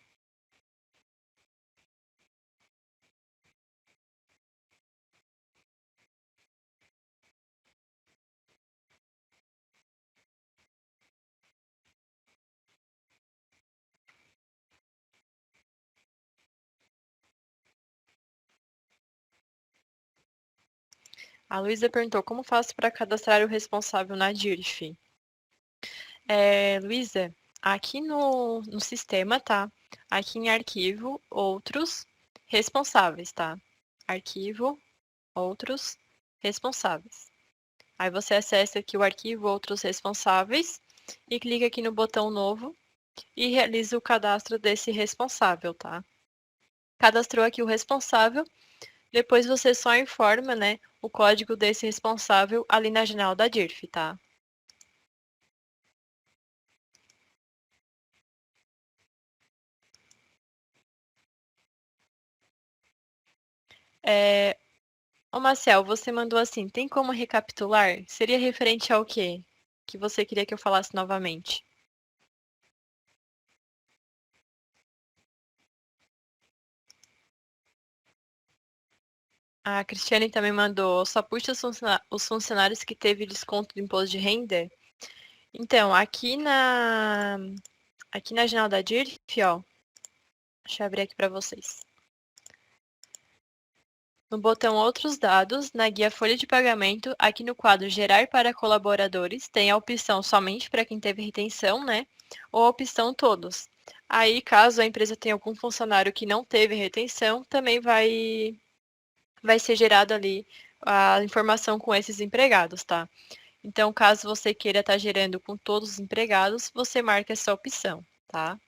Speaker 1: A Luísa perguntou como faço para cadastrar o responsável na DIRF. Luísa, aqui no sistema, tá? Aqui em arquivo, outros responsáveis, tá? Arquivo, outros responsáveis. Aí você acessa aqui o arquivo Outros Responsáveis e clica aqui no botão Novo e realiza o cadastro desse responsável, tá? Cadastrou aqui o responsável, depois você só informa, né, o código desse responsável ali na janela da DIRF, tá? Ô Marcel, você mandou assim, tem como recapitular? Seria referente ao quê? Que você queria que eu falasse novamente? A Cristiane também mandou, só puxa os funcionários que teve desconto do imposto de renda? Então, aqui na janela da DIRF, ó, deixa eu abrir aqui para vocês. No botão Outros dados, na guia Folha de Pagamento, aqui no quadro Gerar para colaboradores, tem a opção somente para quem teve retenção, né? Ou a opção Todos. Aí, caso a empresa tenha algum funcionário que não teve retenção, também vai ser gerado ali a informação com esses empregados, tá? Então, caso você queira estar gerando com todos os empregados, você marca essa opção, tá?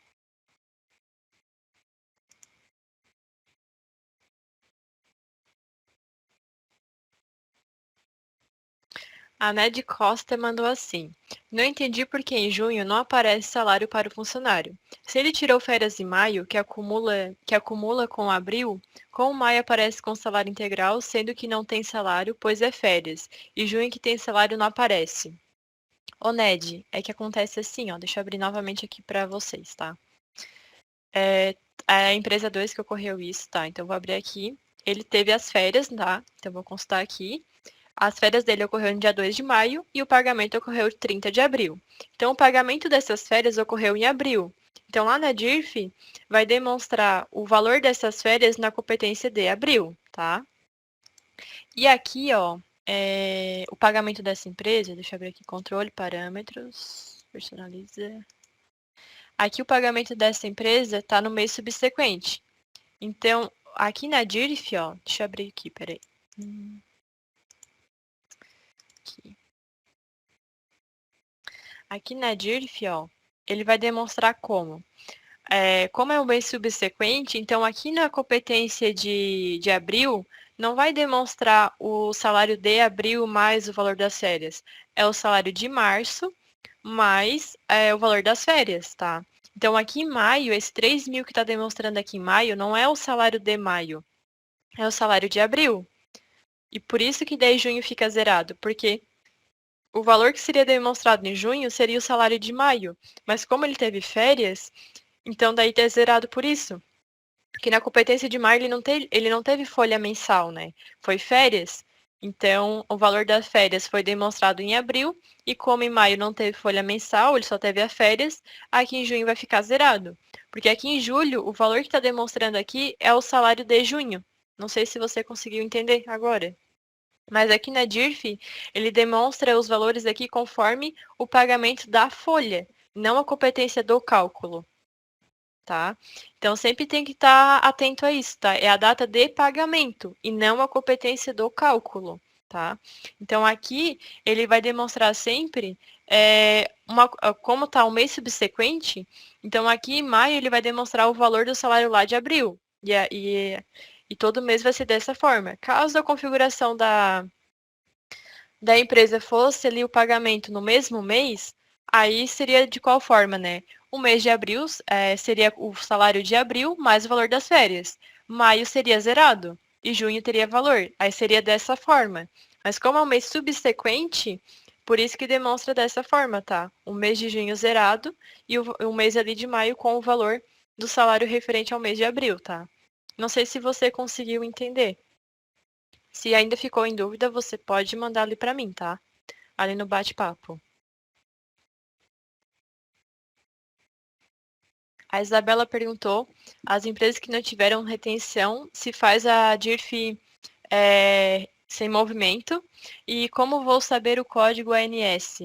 Speaker 1: A Ned Costa mandou assim: Não entendi por que em junho não aparece salário para o funcionário. Se ele tirou férias em maio, que acumula com abril, com maio aparece com salário integral, sendo que não tem salário, pois é férias, e junho que tem salário não aparece. Ô Ned, é que acontece assim, ó, deixa eu abrir novamente aqui para vocês, tá? É a empresa 2 que ocorreu isso, tá? Então, vou abrir aqui. Ele teve as férias, tá? Então, vou constar aqui. As férias dele ocorreu no dia 2 de maio e o pagamento ocorreu 30 de abril. Então, o pagamento dessas férias ocorreu em abril. Então, lá na DIRF, vai demonstrar o valor dessas férias na competência de abril, tá? E aqui, ó, o pagamento dessa empresa, deixa eu abrir aqui, controle, parâmetros, personaliza. Aqui o pagamento dessa empresa está no mês subsequente. Então, aqui na DIRF, ó, deixa eu abrir aqui, peraí. Aqui. Aqui na DIRF, ó, ele vai demonstrar como é o mês subsequente, então aqui na competência de abril, não vai demonstrar o salário de abril mais o valor das férias. É o salário de março mais o valor das férias, tá? Então, aqui em maio, esse 3 mil que está demonstrando aqui em maio, não é o salário de maio, é o salário de abril. E por isso que daí junho fica zerado, porque o valor que seria demonstrado em junho seria o salário de maio. Mas como ele teve férias, então daí tá zerado por isso. Porque na competência de maio ele não teve folha mensal, né? Foi férias. Então, o valor das férias foi demonstrado em abril, e como em maio não teve folha mensal, ele só teve as férias, aqui em junho vai ficar zerado. Porque aqui em julho, o valor que está demonstrando aqui é o salário de junho. Não sei se você conseguiu entender agora. Mas aqui na DIRF, ele demonstra os valores aqui conforme o pagamento da folha, não a competência do cálculo. tá? Então, sempre tem que estar atento a isso, tá? É a data de pagamento e não a competência do cálculo, tá? Então, aqui, ele vai demonstrar sempre como está o mês subsequente. Então, aqui em maio, ele vai demonstrar o valor do salário lá de abril. E todo mês vai ser dessa forma. Caso a configuração da empresa fosse ali o pagamento no mesmo mês, aí seria de qual forma, né? O mês de abril seria o salário de abril mais o valor das férias. Maio seria zerado e junho teria valor. Aí seria dessa forma. Mas como é um mês subsequente, por isso que demonstra dessa forma, tá? O mês de junho zerado e o mês ali de maio com o valor do salário referente ao mês de abril, tá? Não sei se você conseguiu entender. Se ainda ficou em dúvida, você pode mandar ali para mim, tá? Ali no bate-papo. A Isabela perguntou: as empresas que não tiveram retenção, se faz a DIRF sem movimento? E como vou saber o código ANS?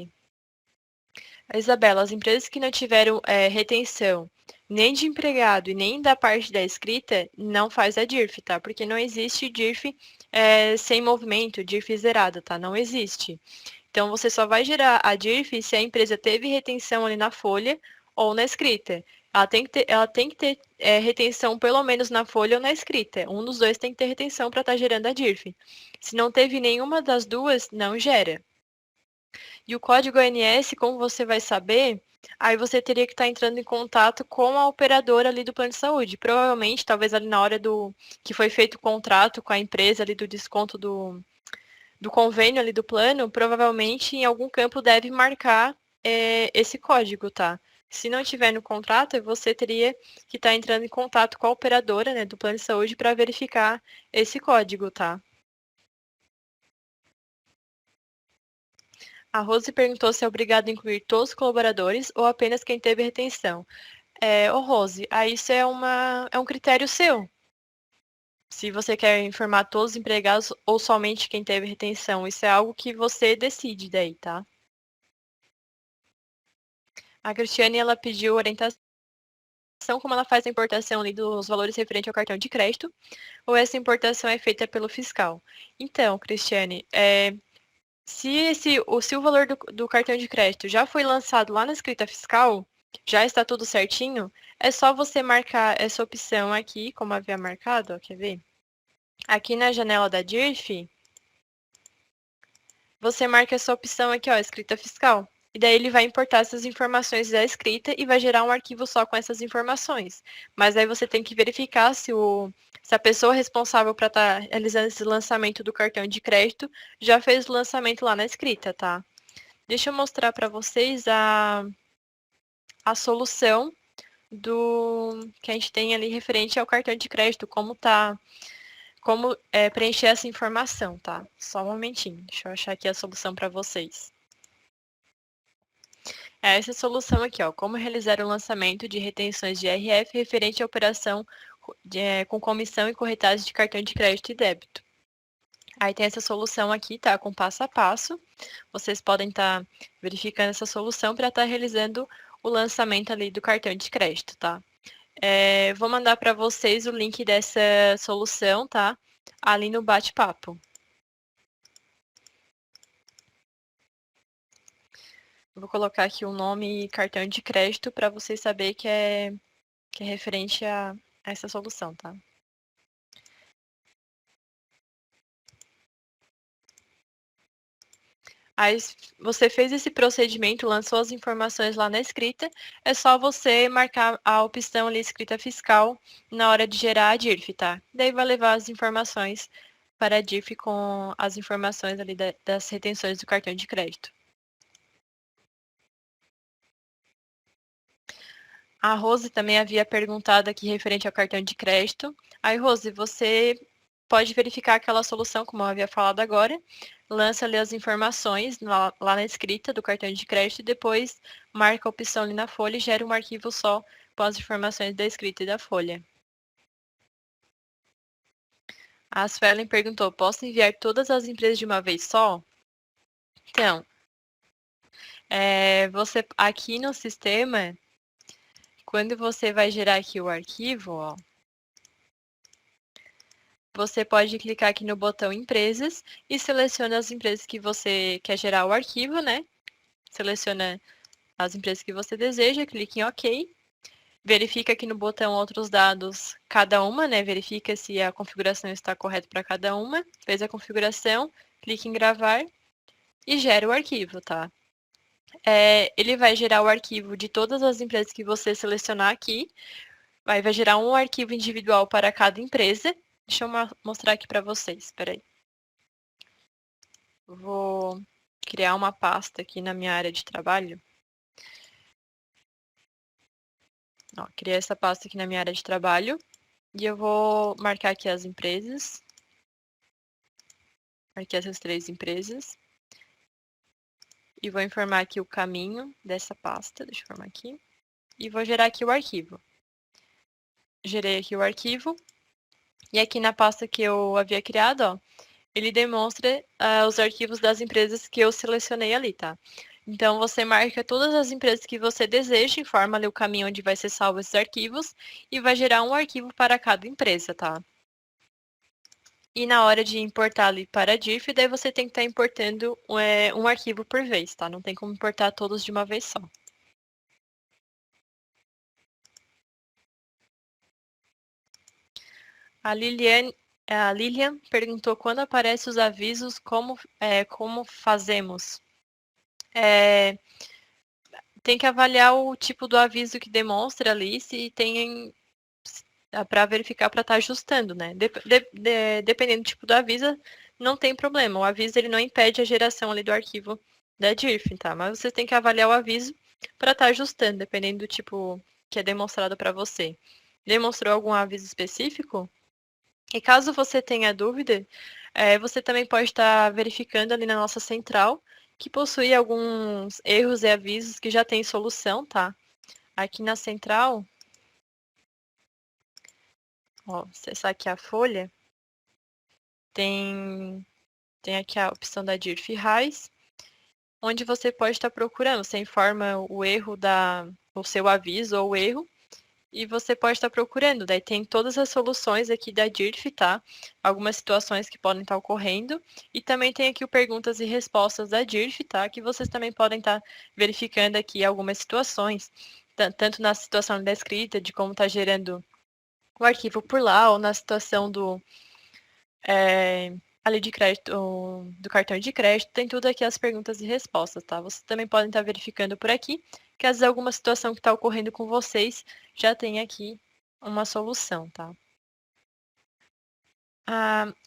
Speaker 1: Isabela, as empresas que não tiveram retenção nem de empregado e nem da parte da escrita, não faz a DIRF, tá? Porque não existe DIRF sem movimento, DIRF zerada, tá? Não existe. Então, você só vai gerar a DIRF se a empresa teve retenção ali na folha ou na escrita. Ela tem que ter retenção pelo menos na folha ou na escrita. Um dos dois tem que ter retenção para estar gerando a DIRF. Se não teve nenhuma das duas, não gera. E o código ANS, como você vai saber, aí você teria que estar entrando em contato com a operadora ali do plano de saúde. Provavelmente, talvez ali na hora que foi feito o contrato com a empresa ali do desconto do convênio ali do plano, provavelmente em algum campo deve marcar esse código, tá? Se não tiver no contrato, você teria que estar entrando em contato com a operadora, né, do plano de saúde para verificar esse código, tá? A Rose perguntou se é obrigado a incluir todos os colaboradores ou apenas quem teve retenção. Rose, aí isso é um critério seu. Se você quer informar todos os empregados ou somente quem teve retenção, isso é algo que você decide daí, tá? A Cristiane, ela pediu orientação como ela faz a importação ali dos valores referentes ao cartão de crédito, ou essa importação é feita pelo fiscal. Então, Cristiane, se o valor do cartão de crédito já foi lançado lá na escrita fiscal, já está tudo certinho, é só você marcar essa opção aqui, como havia marcado, ó, quer ver? Aqui na janela da DIRF, você marca essa opção aqui, ó, escrita fiscal. E daí ele vai importar essas informações da escrita e vai gerar um arquivo só com essas informações. Mas aí você tem que verificar se a pessoa responsável para estar realizando esse lançamento do cartão de crédito já fez o lançamento lá na escrita, tá? Deixa eu mostrar para vocês a solução que a gente tem ali referente ao cartão de crédito, como preencher essa informação, tá? Só um momentinho, deixa eu achar aqui a solução para vocês. Essa solução aqui, ó, como realizar o lançamento de retenções de RF referente à operação com comissão e corretagem de cartão de crédito e débito. Aí tem essa solução aqui, tá? Com passo a passo. Vocês podem estar verificando essa solução para estar realizando o lançamento ali do cartão de crédito, tá? Vou mandar para vocês o link dessa solução, tá? Ali no bate-papo. Vou colocar aqui o nome e cartão de crédito para vocês saberem que é referente a essa solução, tá? Aí você fez esse procedimento, lançou as informações lá na escrita, é só você marcar a opção ali escrita fiscal na hora de gerar a DIRF, tá? Daí vai levar as informações para a DIRF com as informações ali das retenções do cartão de crédito. A Rose também havia perguntado aqui referente ao cartão de crédito. Aí, Rose, você pode verificar aquela solução, como eu havia falado agora, lança ali as informações lá na escrita do cartão de crédito e depois marca a opção ali na folha e gera um arquivo só com as informações da escrita e da folha. A Suelen perguntou, posso enviar todas as empresas de uma vez só? Então, você aqui no sistema, quando você vai gerar aqui o arquivo, ó, você pode clicar aqui no botão Empresas e seleciona as empresas que você quer gerar o arquivo, né? Seleciona as empresas que você deseja, clique em OK. Verifica aqui no botão Outros Dados cada uma, né? Verifica se a configuração está correta para cada uma. Fez a configuração, clique em Gravar e gera o arquivo, tá? Ele vai gerar o arquivo de todas as empresas que você selecionar aqui. Vai gerar um arquivo individual para cada empresa. Deixa eu mostrar aqui para vocês, espera aí. Vou criar uma pasta aqui na minha área de trabalho. Ó, criei essa pasta aqui na minha área de trabalho. E eu vou marcar aqui as empresas. Marquei essas 3 empresas. E vou informar aqui o caminho dessa pasta. Deixa eu informar aqui. E vou gerar aqui o arquivo. Gerei aqui o arquivo. E aqui na pasta que eu havia criado, ó, ele demonstra os arquivos das empresas que eu selecionei ali, tá? Então, você marca todas as empresas que você deseja, informa ali o caminho onde vai ser salvo esses arquivos e vai gerar um arquivo para cada empresa, tá? E na hora de importar ali para a DIRF, daí você tem que estar importando um arquivo por vez, tá? Não tem como importar todos de uma vez só. A Lilian perguntou quando aparecem os avisos, como fazemos? Tem que avaliar o tipo do aviso que demonstra ali, se tem para verificar para estar ajustando, né? Dependendo do tipo do aviso, não tem problema. O aviso ele não impede a geração ali do arquivo da DIRF, tá? Mas você tem que avaliar o aviso para estar ajustando, dependendo do tipo que é demonstrado para você. Demonstrou algum aviso específico? E caso você tenha dúvida, você também pode estar verificando ali na nossa central, que possui alguns erros e avisos que já tem solução, tá? Aqui na central, ó, acessar aqui a folha, tem aqui a opção da DIRF RAIS, onde você pode estar procurando. Você informa o erro o seu aviso ou o erro, e você pode estar procurando. Daí tem todas as soluções aqui da DIRF, tá? Algumas situações que podem estar ocorrendo. E também tem aqui o perguntas e respostas da DIRF, tá? Que vocês também podem estar verificando aqui algumas situações, tanto na situação da escrita, de como está gerando o arquivo por lá, ou na situação a lei de crédito, do cartão de crédito, tem tudo aqui as perguntas e respostas, tá? Vocês também podem estar verificando por aqui, que às vezes alguma situação que está ocorrendo com vocês já tem aqui uma solução, tá?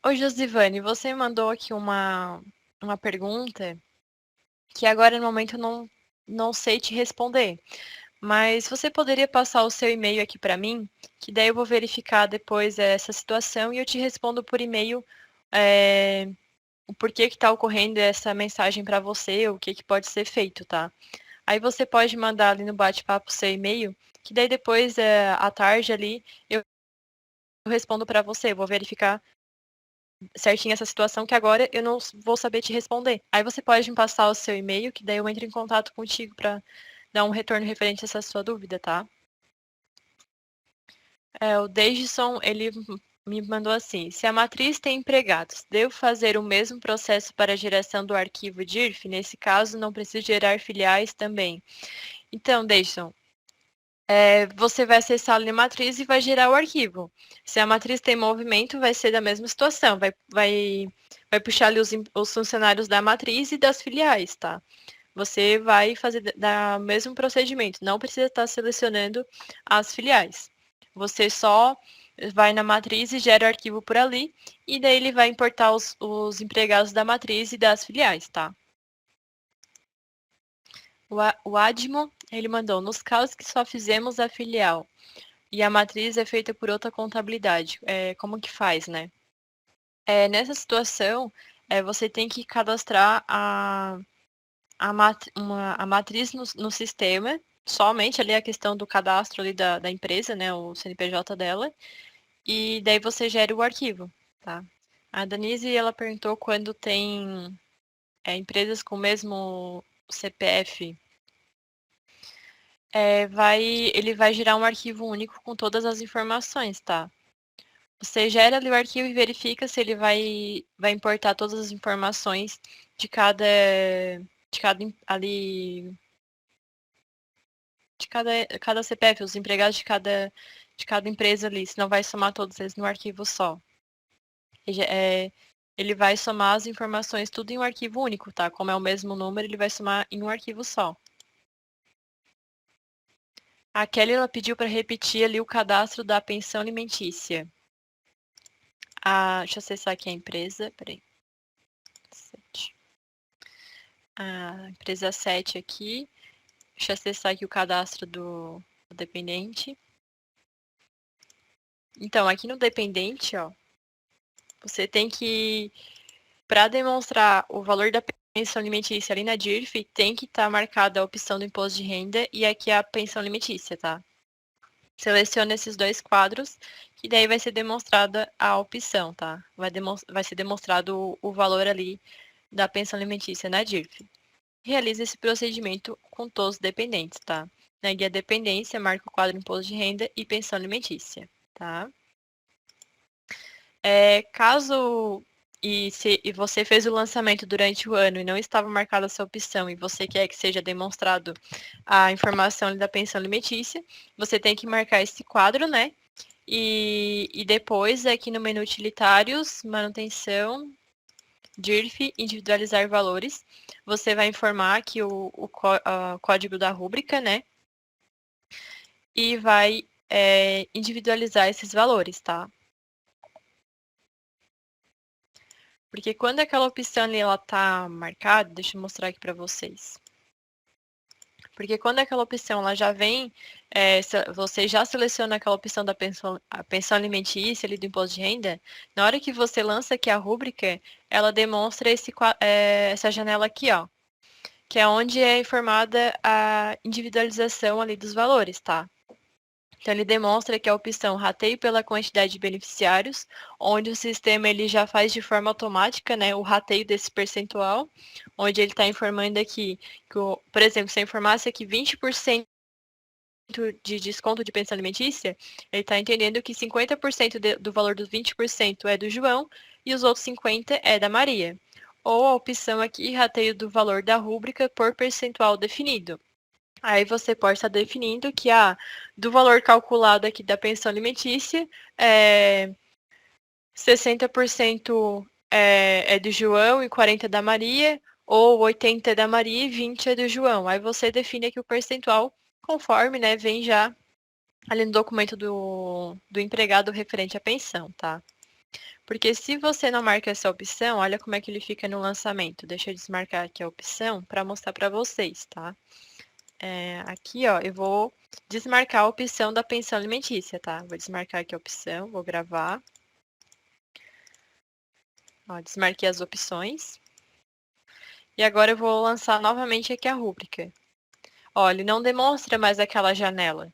Speaker 1: Oi, Josivane, você mandou aqui uma pergunta que agora no momento eu não sei te responder, mas você poderia passar o seu e-mail aqui para mim, que daí eu vou verificar depois essa situação e eu te respondo por e-mail o porquê que está ocorrendo essa mensagem para você, o que pode ser feito, tá? Aí você pode mandar ali no bate-papo seu e-mail, que daí depois, à tarde ali, eu respondo para você. Eu vou verificar certinho essa situação, que agora eu não vou saber te responder. Aí você pode me passar o seu e-mail, que daí eu entro em contato contigo para dar um retorno referente a essa sua dúvida, tá? O Deisson, ele me mandou assim: se a matriz tem empregados, devo fazer o mesmo processo para a geração do arquivo DIRF? Nesse caso, não preciso gerar filiais também. Então, Deisson, você vai acessar ali a matriz e vai gerar o arquivo. Se a matriz tem movimento, vai ser da mesma situação. Vai puxar ali os funcionários da matriz e das filiais, tá? Você vai fazer o mesmo procedimento. Não precisa estar selecionando as filiais. Você só vai na matriz e gera o arquivo por ali. E daí ele vai importar os empregados da matriz e das filiais, tá? O Admo, ele mandou, nos casos que só fizemos a filial e a matriz é feita por outra contabilidade, como que faz, né? Nessa situação, você tem que cadastrar a matriz no sistema, somente ali a questão do cadastro ali da empresa, né, o CNPJ dela, e daí você gera o arquivo, tá? A Danise, ela perguntou quando tem empresas com o mesmo CPF ele vai gerar um arquivo único com todas as informações, tá? Você gera ali o arquivo e verifica se ele vai importar todas as informações ali, cada CPF, os empregados de cada empresa ali, se não vai somar todos eles no arquivo só. Ele vai somar as informações tudo em um arquivo único, tá? Como é o mesmo número, ele vai somar em um arquivo só. A Kelly, ela pediu para repetir ali o cadastro da pensão alimentícia. Deixa eu acessar aqui a empresa, peraí. 7. A empresa 7 aqui. Deixa eu acessar aqui o cadastro do dependente. Então, aqui no dependente, ó, você tem que, para demonstrar o valor da pensão alimentícia ali na DIRF, tem que estar marcada a opção do imposto de renda e aqui a pensão alimentícia, tá? Seleciona esses dois quadros, que daí vai ser demonstrada a opção, tá? Vai ser demonstrado o valor ali da pensão alimentícia na DIRF. Realiza esse procedimento com todos os dependentes, tá? Na guia dependência, marca o quadro imposto de renda e pensão alimentícia, tá? Caso se você fez o lançamento durante o ano e não estava marcada essa opção e você quer que seja demonstrado a informação da pensão alimentícia, você tem que marcar esse quadro, né? E depois, aqui no menu utilitários, manutenção, DIRF, individualizar valores, você vai informar aqui o código da rúbrica, né? E vai individualizar esses valores, tá? Porque quando aquela opção ali, ela tá marcada, deixa eu mostrar aqui para vocês. Porque quando aquela opção ela já vem, você já seleciona aquela opção da a pensão alimentícia ali do imposto de renda, na hora que você lança aqui a rúbrica, ela demonstra essa janela aqui, ó, que é onde é informada a individualização ali dos valores, tá? Então, ele demonstra que a opção rateio pela quantidade de beneficiários, onde o sistema ele já faz de forma automática, né, o rateio desse percentual, onde ele está informando aqui, por exemplo, se eu informasse aqui 20% de desconto de pensão alimentícia, ele está entendendo que 50% do valor dos 20% é do João e os outros 50% é da Maria. Ou a opção aqui, rateio do valor da rúbrica por percentual definido. Aí você pode estar definindo que do valor calculado aqui da pensão alimentícia, 60% é do João e 40% da Maria, ou 80% é da Maria e 20% é do João. Aí você define aqui o percentual conforme, né, vem já ali no documento do empregado referente à pensão, tá? Porque se você não marca essa opção, olha como é que ele fica no lançamento. Deixa eu desmarcar aqui a opção para mostrar para vocês, tá? Aqui, ó, eu vou desmarcar a opção da pensão alimentícia, tá? Vou desmarcar aqui a opção, vou gravar. Ó, desmarquei as opções. E agora eu vou lançar novamente aqui a rúbrica. Ó, ele não demonstra mais aquela janela.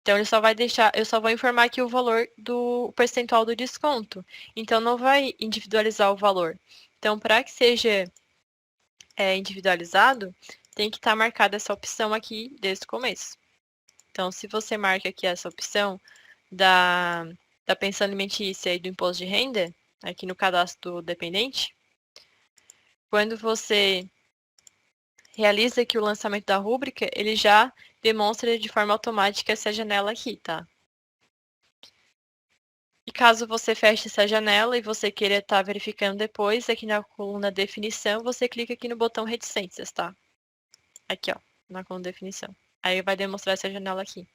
Speaker 1: Então, ele só vai deixar, eu só vou informar aqui o valor do percentual do desconto. Então, não vai individualizar o valor. Então, para que seja individualizado, tem que estar marcada essa opção aqui desde o começo. Então, se você marca aqui essa opção da pensão alimentícia e do imposto de renda, aqui no cadastro do dependente, quando você realiza aqui o lançamento da rúbrica, ele já demonstra de forma automática essa janela aqui, tá? E caso você feche essa janela e você queira estar verificando depois, aqui na coluna definição, você clica aqui no botão reticências, tá? Aqui, ó, na coluna definição. Aí vai demonstrar essa janela aqui.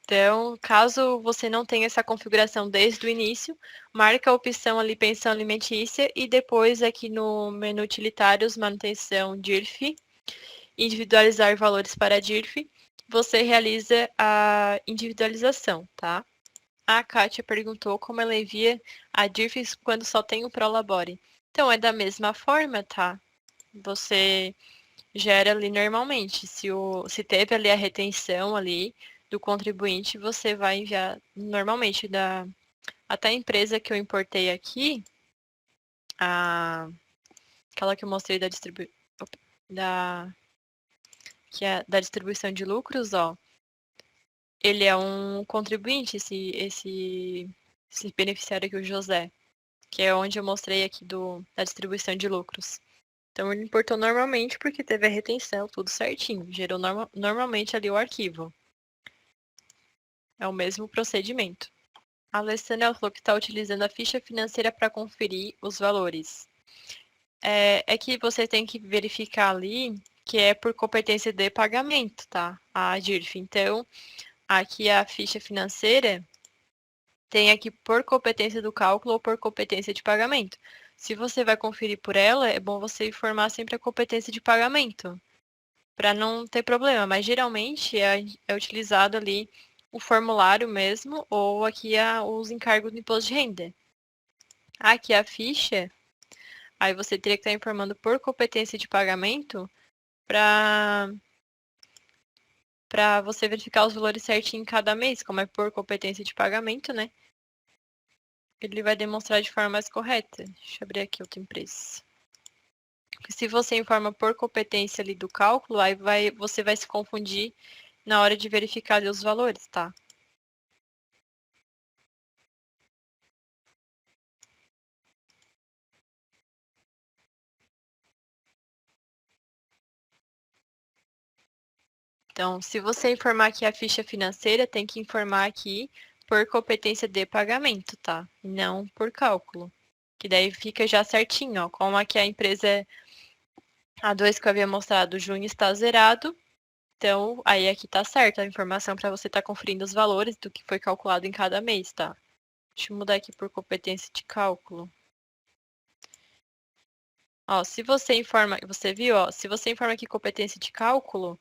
Speaker 1: Então, caso você não tenha essa configuração desde o início, marca a opção ali pensão alimentícia e depois aqui no menu utilitários, manutenção DIRF, individualizar valores para DIRF, você realiza a individualização, tá? A Kátia perguntou como ela envia a DIRF quando só tem o Prolabore. Então, é da mesma forma, tá? Você gera ali normalmente. Se teve ali a retenção ali do contribuinte, você vai enviar normalmente até a empresa que eu importei aqui, aquela que eu mostrei da que é da distribuição de lucros, ó, ele é um contribuinte, esse beneficiário aqui, o José, que é onde eu mostrei aqui da distribuição de lucros. Então, ele importou normalmente porque teve a retenção, tudo certinho. Gerou normalmente ali o arquivo. É o mesmo procedimento. A Alessandra falou que está utilizando a ficha financeira para conferir os valores. É que você tem que verificar ali que é por competência de pagamento, tá? A DIRF. Então, aqui a ficha financeira tem aqui por competência do cálculo ou por competência de pagamento. Se você vai conferir por ela, é bom você informar sempre a competência de pagamento, para não ter problema. Mas geralmente é utilizado ali o formulário mesmo, ou aqui os encargos do imposto de renda. Aqui a ficha, aí você teria que estar informando por competência de pagamento para você verificar os valores certinho em cada mês, como é por competência de pagamento, né? Ele vai demonstrar de forma mais correta. Deixa eu abrir aqui outra empresa. Porque se você informa por competência ali do cálculo, aí você vai se confundir na hora de verificar ali os valores, tá? Então, se você informar aqui a ficha financeira, tem que informar aqui por competência de pagamento, tá? Não por cálculo. Que daí fica já certinho, ó. Como aqui a empresa A2 que eu havia mostrado, junho está zerado. Então, aí aqui tá certo a informação para você estar conferindo os valores do que foi calculado em cada mês, tá? Deixa eu mudar aqui por competência de cálculo. Ó, se você informa, você viu, ó, se você informa aqui competência de cálculo,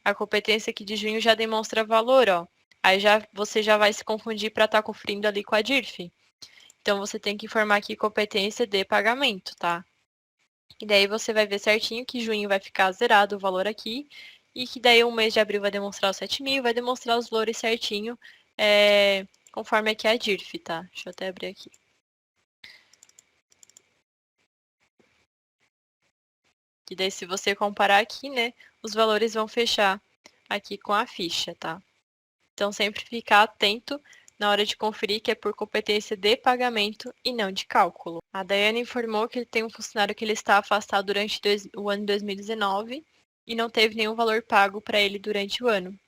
Speaker 1: a competência aqui de junho já demonstra valor, ó. Aí você já vai se confundir para estar conferindo ali com a DIRF. Então, você tem que informar aqui competência de pagamento, tá? E daí você vai ver certinho que junho vai ficar zerado o valor aqui, e que daí o mês de abril vai demonstrar os 7.000, vai demonstrar os valores certinho, conforme aqui a DIRF, tá? Deixa eu até abrir aqui. Que daí, se você comparar aqui, né, os valores vão fechar aqui com a ficha, tá? Então, sempre ficar atento na hora de conferir que é por competência de pagamento e não de cálculo. A Daiane informou que ele tem um funcionário que ele está afastado durante o ano 2019 e não teve nenhum valor pago para ele durante o ano.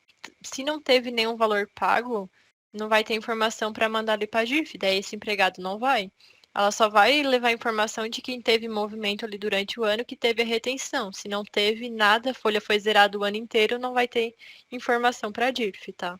Speaker 1: Se não teve nenhum valor pago, não vai ter informação para mandar ali para a DIRF, daí esse empregado não vai. Ela só vai levar informação de quem teve movimento ali durante o ano que teve a retenção. Se não teve nada, a folha foi zerada o ano inteiro, não vai ter informação para a DIRF, tá?